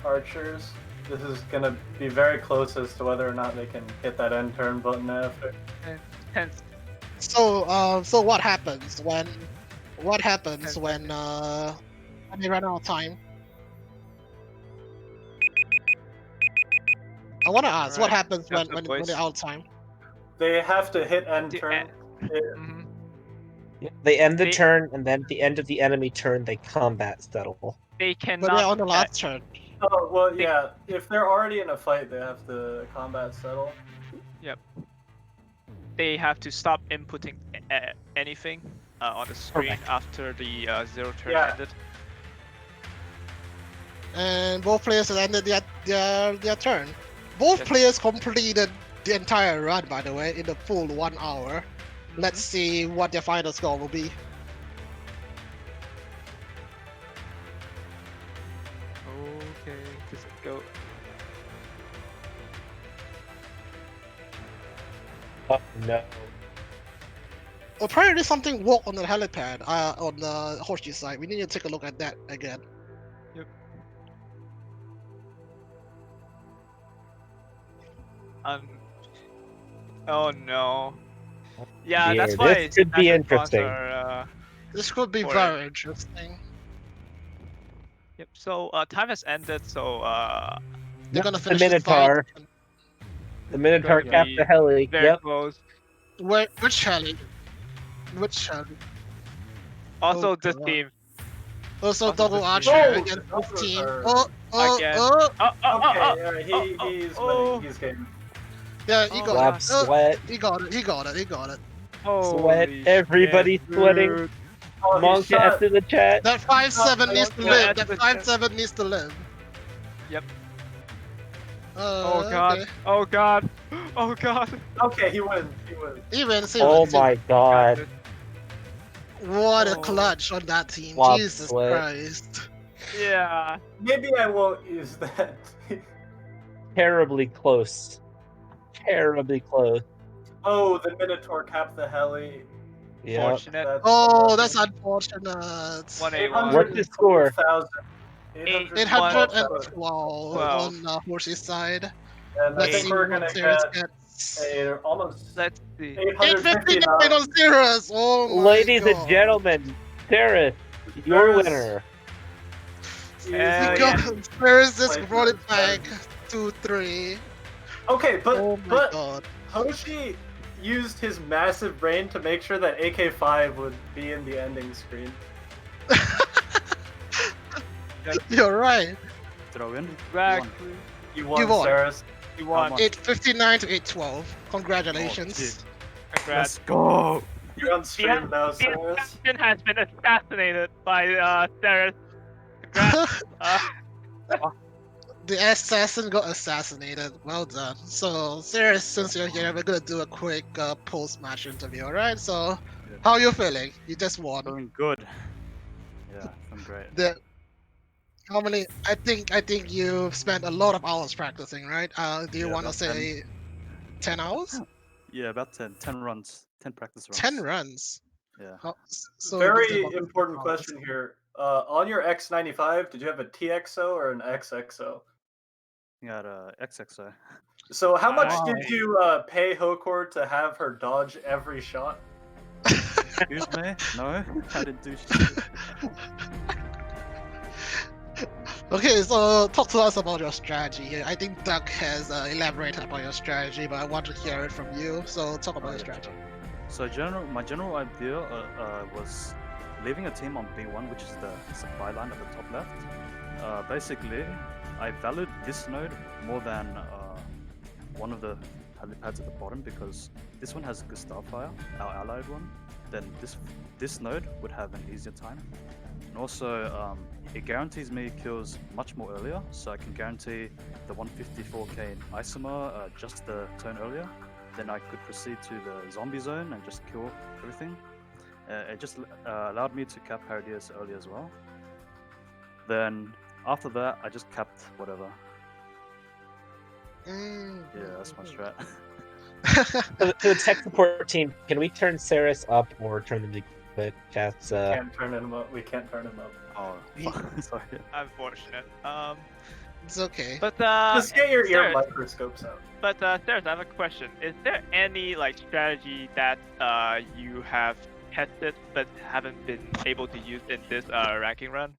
S4: archers. This is gonna be very close as to whether or not they can hit that end turn button after.
S3: Tense.
S2: So what happens when they run out of time? I want to ask what
S3: Alright,
S2: happens
S3: that's
S2: when
S3: the
S2: when
S3: voice.
S2: they're out of time.
S4: They have to hit end
S3: To
S4: turn.
S3: end. Mhm.
S5: They end the
S3: They-
S5: turn, and then at the end of the enemy turn, they combat settle.
S3: They
S2: But
S3: cannot.
S2: they're on the last turn.
S4: Oh well, yeah. If they're already in a fight, they have to combat settle.
S3: They have to stop inputting anything on the screen
S5: Correct.
S3: after the 0 turn
S4: Yeah.
S3: ended.
S2: And both players have ended their turn. Both
S3: Yes.
S2: players completed the entire run, by the way, in the full 1 hour. Let's see what their final score will be.
S3: Okay, just go.
S5: Oh no.
S2: Apparently something woke on the helipad on the Hoshi side. We need to take a look at that again.
S3: Oh no. Yeah,
S5: Dear,
S3: that's why
S5: this could be
S3: Shattered Cons
S5: interesting.
S3: Are,
S2: This could be
S3: Or-
S2: very interesting.
S3: yep. So time has ended. So
S2: They're gonna
S5: The
S2: finish this fight.
S5: Minotaur. The Minotaur
S3: Gonna
S5: capped
S3: be
S5: the heli.
S3: very
S5: Yep.
S3: close.
S2: Which Charlie? Which Charlie?
S3: Also,
S2: Oh,
S3: this
S2: God.
S3: team.
S2: Also,
S3: Also
S2: double
S3: this
S2: archer
S4: team.
S2: against
S4: Oh,
S2: this team.
S4: or-
S3: Again.
S2: Oh,
S4: Okay, alright, he's
S3: oh.
S4: winning. He's game.
S2: yeah, he
S3: Oh,
S2: got
S5: Slap
S2: it.
S5: sweat,
S2: He got it. He got it. He got it.
S5: sweat.
S3: Holy
S5: Everybody
S3: shit,
S5: sweating.
S3: dude.
S4: Oh, he
S5: Monka
S4: shot.
S5: after the chat.
S2: That 5-7 needs to
S4: Yeah,
S2: live.
S3: that's
S2: That
S3: the-
S2: 5-7 needs to live.
S3: Yep.
S2: Oh
S3: God.
S2: Okay.
S3: Oh god. Oh god.
S4: Okay, he wins. He wins.
S2: He wins. He
S5: Oh
S2: wins. he
S5: my god.
S2: wins. What a
S3: Oh.
S2: clutch on that team.
S5: Wow,
S2: Jesus
S5: sweat.
S2: Christ.
S3: Yeah.
S4: Maybe I won't use that.
S5: Terribly close. Terribly close.
S4: Oh, the Minotaur capped the heli.
S5: Yeah.
S3: Fortunate.
S2: Oh, that's unfortunate.
S3: 181.
S5: What's the score?
S2: 812
S3: Wow.
S2: on Horsey's side.
S4: And I
S2: Let's
S4: think
S2: see
S4: we're
S2: what
S4: gonna
S2: Sirius
S4: get
S2: gets.
S4: a almost
S3: Let's see.
S4: 859.
S2: 859 on Sirius. Oh my
S5: Ladies
S2: God.
S5: and gentlemen, Sarah, your
S4: Sarah's-
S5: winner.
S2: He
S3: Hell
S2: got Sirius just
S4: Like,
S2: brought it back 2-3.
S4: Okay, but
S2: Oh my
S4: but
S2: God.
S4: Hoshi used his massive brain to make sure that AK5 would be in the ending screen.
S2: You're right.
S1: Did I win?
S3: Exactly.
S4: You won,
S2: You won.
S4: Saris.
S3: You won.
S1: much?
S2: 859 to 812. Congratulations.
S1: shit.
S3: Congrats.
S1: Let's go!
S4: You're on stream now, Saris.
S3: Assassin has been assassinated by Sarah. Congrats.
S2: The assassin got assassinated. Well done. So, Sirius, since you're here, we're gonna do a quick post-match interview, alright? So, how you feeling? You just won.
S1: Feeling good. Yeah, I'm great.
S2: How many? I think you've spent a lot of hours practicing, right? Do you
S1: Yeah,
S2: want to
S1: about
S2: say 10 hours?
S1: Yeah, about 10 runs. 10 practice runs.
S2: 10 runs.
S1: Yeah.
S2: So
S4: Very
S2: about
S4: important
S2: 5
S4: question here. On your X95, did you have a TXO or an XXO?
S1: I got a XXO.
S4: So how much
S3: Wow.
S4: did you pay Hokor to have her dodge every shot?
S1: Excuse me? No, I didn't do shit.
S2: Okay, so talk to us about your strategy here. I think Doug has elaborated about your strategy, but I want to hear it from you. So talk about your strategy.
S1: So my general idea was leaving a team on B1, which is the supply line at the top left. Basically, I valued this node more than one of the helipads at the bottom because this one has good starfire, our allied one. Then this node would have an easier time. And also, it guarantees me kills much more earlier, so I can guarantee the 154k in Isomer just the turn earlier. Then I could proceed to the zombie zone and just kill everything. It just allowed me to cap Paradius early as well. Then after that, I just capped whatever. Yeah, that's my strat.
S5: To the tech support team, can we turn Saris up or turn them to quit? That's
S4: Can't turn him up. We can't turn him up.
S1: Oh, sorry.
S3: Unfortunate.
S2: It's okay.
S3: But
S4: Just get your ear
S3: Sarah,
S4: microscopes out.
S3: But Sarah, I have a question. Is there any like strategy that you have tested but haven't been able to use in this ranking run?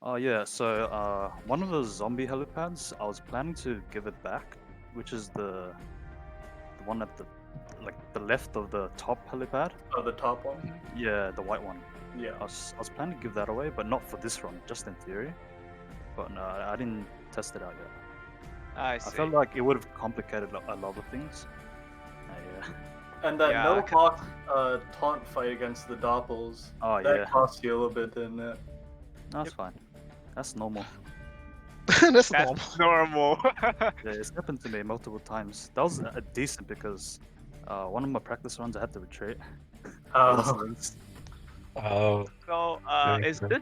S1: Oh yeah, so one of the zombie helipads, I was planning to give it back, which is the one at the left of the top helipad.
S4: Oh, the top one?
S1: Yeah, the white one.
S4: Yeah.
S1: I was planning to give that away, but not for this run, just in theory. But no, I didn't test it out yet.
S3: I
S1: I
S3: see.
S1: felt like it would have complicated a lot of things. Yeah.
S4: And that
S3: Yeah,
S4: no
S3: I
S4: block taunt fight against the Doppels,
S1: Oh
S4: that
S1: yeah,
S4: cost you a little bit, didn't it?
S1: that's fine. That's normal.
S2: That's normal.
S3: That's normal.
S1: Yeah, it's happened to me multiple times. That was decent because one of my practice runs I had to retreat.
S4: Oh.
S5: oh,
S3: So
S5: Very
S3: is
S5: true.
S3: this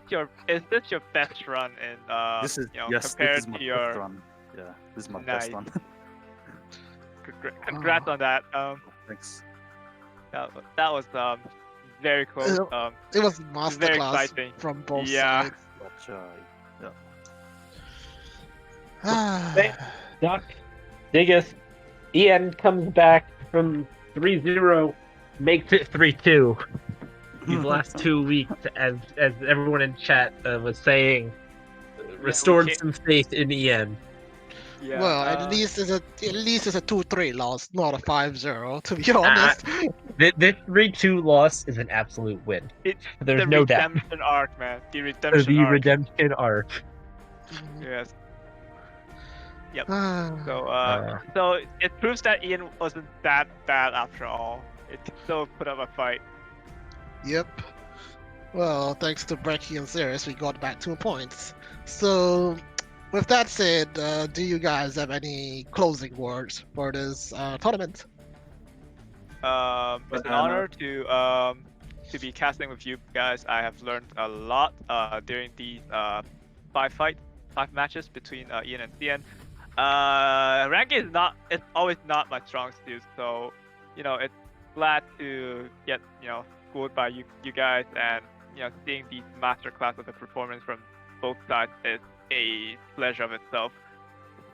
S3: your best run in
S1: This is
S3: you know,
S1: yes,
S3: compared
S1: this is my
S3: to
S1: best
S3: your
S1: run. Yeah, this is my best
S3: Nice.
S1: one.
S3: congrats on that.
S1: Thanks.
S3: That was very close.
S2: It was
S3: Very
S2: masterclass
S3: exciting.
S2: from both
S3: Yeah.
S2: sides.
S1: But,
S5: Duck, Diggeth, Ian comes back from 3-0, makes it 3-2. These last 2 weeks, as everyone in chat was saying, restored
S3: can't-
S5: some faith in Ian.
S3: Yeah.
S2: Well, at least it's a 2-3 loss, not a 5-0. To be honest.
S5: This 3-2 loss is an absolute win.
S3: It's
S5: There's
S3: the
S5: no doubt.
S3: redemption arc, man. The redemption
S5: The
S3: arc.
S5: redemption arc.
S3: Yes.
S2: Ah,
S3: So it proves that Ian wasn't that bad after all. It still put up a fight.
S2: yep. Well, thanks to Brecky and Ceia, we got back 2 points. So, with that said, do you guys have any closing words for this tournament?
S3: It's an
S4: Banana.
S3: honor to be casting with you guys. I have learned a lot during these 5 matches between Ian and Cian. Ranking it's always not my strong suit, so it's glad to get schooled by you guys, and seeing these masterclass of the performance from both sides is a pleasure of itself.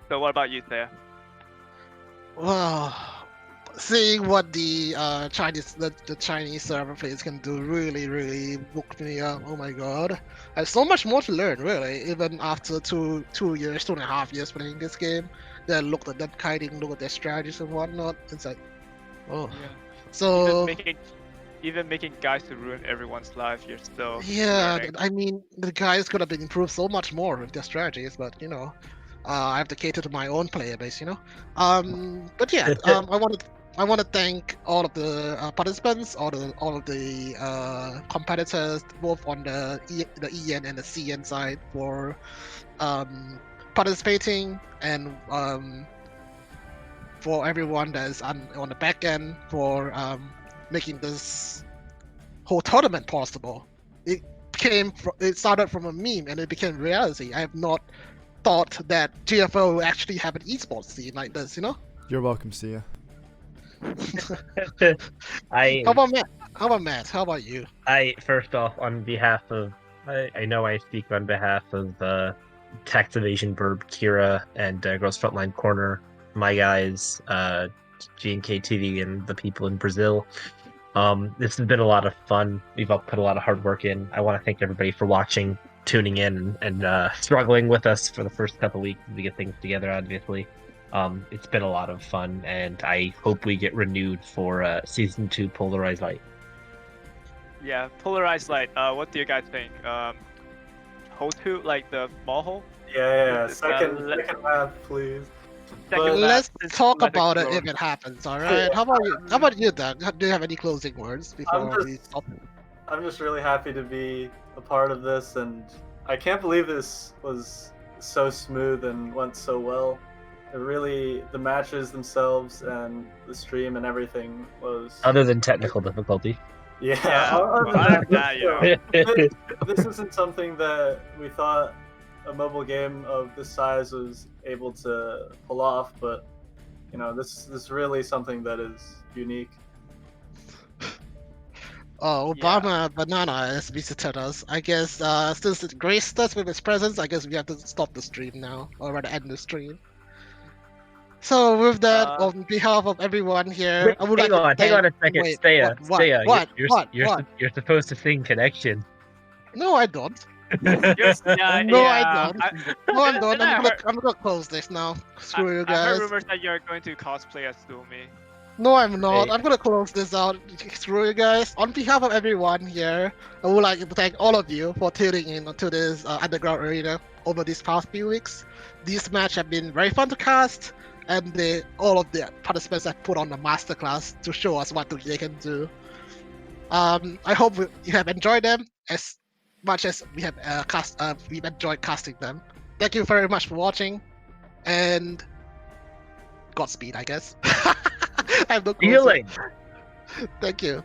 S3: So what about you, Ceia?
S2: Well, seeing what the Chinese server players can do really woke me up. Oh my god, I have so much more to learn, really. Even after 2.5 years playing this game, then look at them kiting, look at their strategies and whatnot. It's like, oh,
S3: Yeah.
S2: so
S3: Even making guys to ruin everyone's life, you're still
S2: yeah.
S3: learning.
S2: I mean, the guys could have been improved so much more with their strategies, but I have to cater to my own player base, But yeah, I want to thank all of the participants, all of the competitors, both on the EN and the CN side, for participating, and for everyone that is on the back end for making this whole tournament possible. It started from a meme and it became reality. I have not thought that GFL will actually have an esports scene like this,
S6: You're welcome, Ceia.
S2: How about Matt? How about you?
S5: First off, on behalf of, I know I speak on behalf of Tax Evasion Verb, Kira, and Girls Frontline Corner, my guys, G&K TV, and the people in Brazil. This has been a lot of fun. We've all put a lot of hard work in. I want to thank everybody for watching, tuning in, and struggling with us for the first couple weeks to get things together, obviously. It's been a lot of fun, and I hope we get renewed for Season 2 Polarized Light.
S3: Yeah, Polarized Light. What do you guys think? Hotu, like the small hole?
S4: Yeah. Second map, please.
S2: Let's talk
S3: let's
S2: about it
S3: explore.
S2: if it happens. All right. How about you, Doug? Do you have any closing words before we stop?
S4: I'm just really happy to be a part of this, and I can't believe this was so smooth and went so well. The matches themselves and the stream and everything was...
S5: Other than technical difficulty.
S4: Yeah,
S3: other than that,
S4: this isn't something that we thought a mobile game of this size was able to pull off, but this is really something that is unique.
S2: Obama Banana has visited us. I guess since it graced us with its presence, I guess we have to stop the stream now, or rather end the stream. So with that, on behalf of everyone here, I would
S5: hang on a second.
S2: Wait,
S5: Ceia,
S2: what?
S5: You're supposed to sing Connection.
S2: No, I don't. No, I don't. No, I'm done. I'm gonna close this now. Screw you
S3: I've
S2: guys.
S3: heard rumors that you're going to cosplay as Sumi.
S2: No, I'm not.
S5: Hey.
S2: I'm gonna close this out. Screw you guys. On behalf of everyone here, I would like to thank all of you for tuning in to this underground arena over these past few weeks. These matches have been very fun to cast, and all of the participants have put on a masterclass to show us what they can do. I hope you have enjoyed them as much as we have we've enjoyed casting them. Thank you very much for watching, and Godspeed, I guess. I have no closing.
S5: Feeling.
S2: Thank you.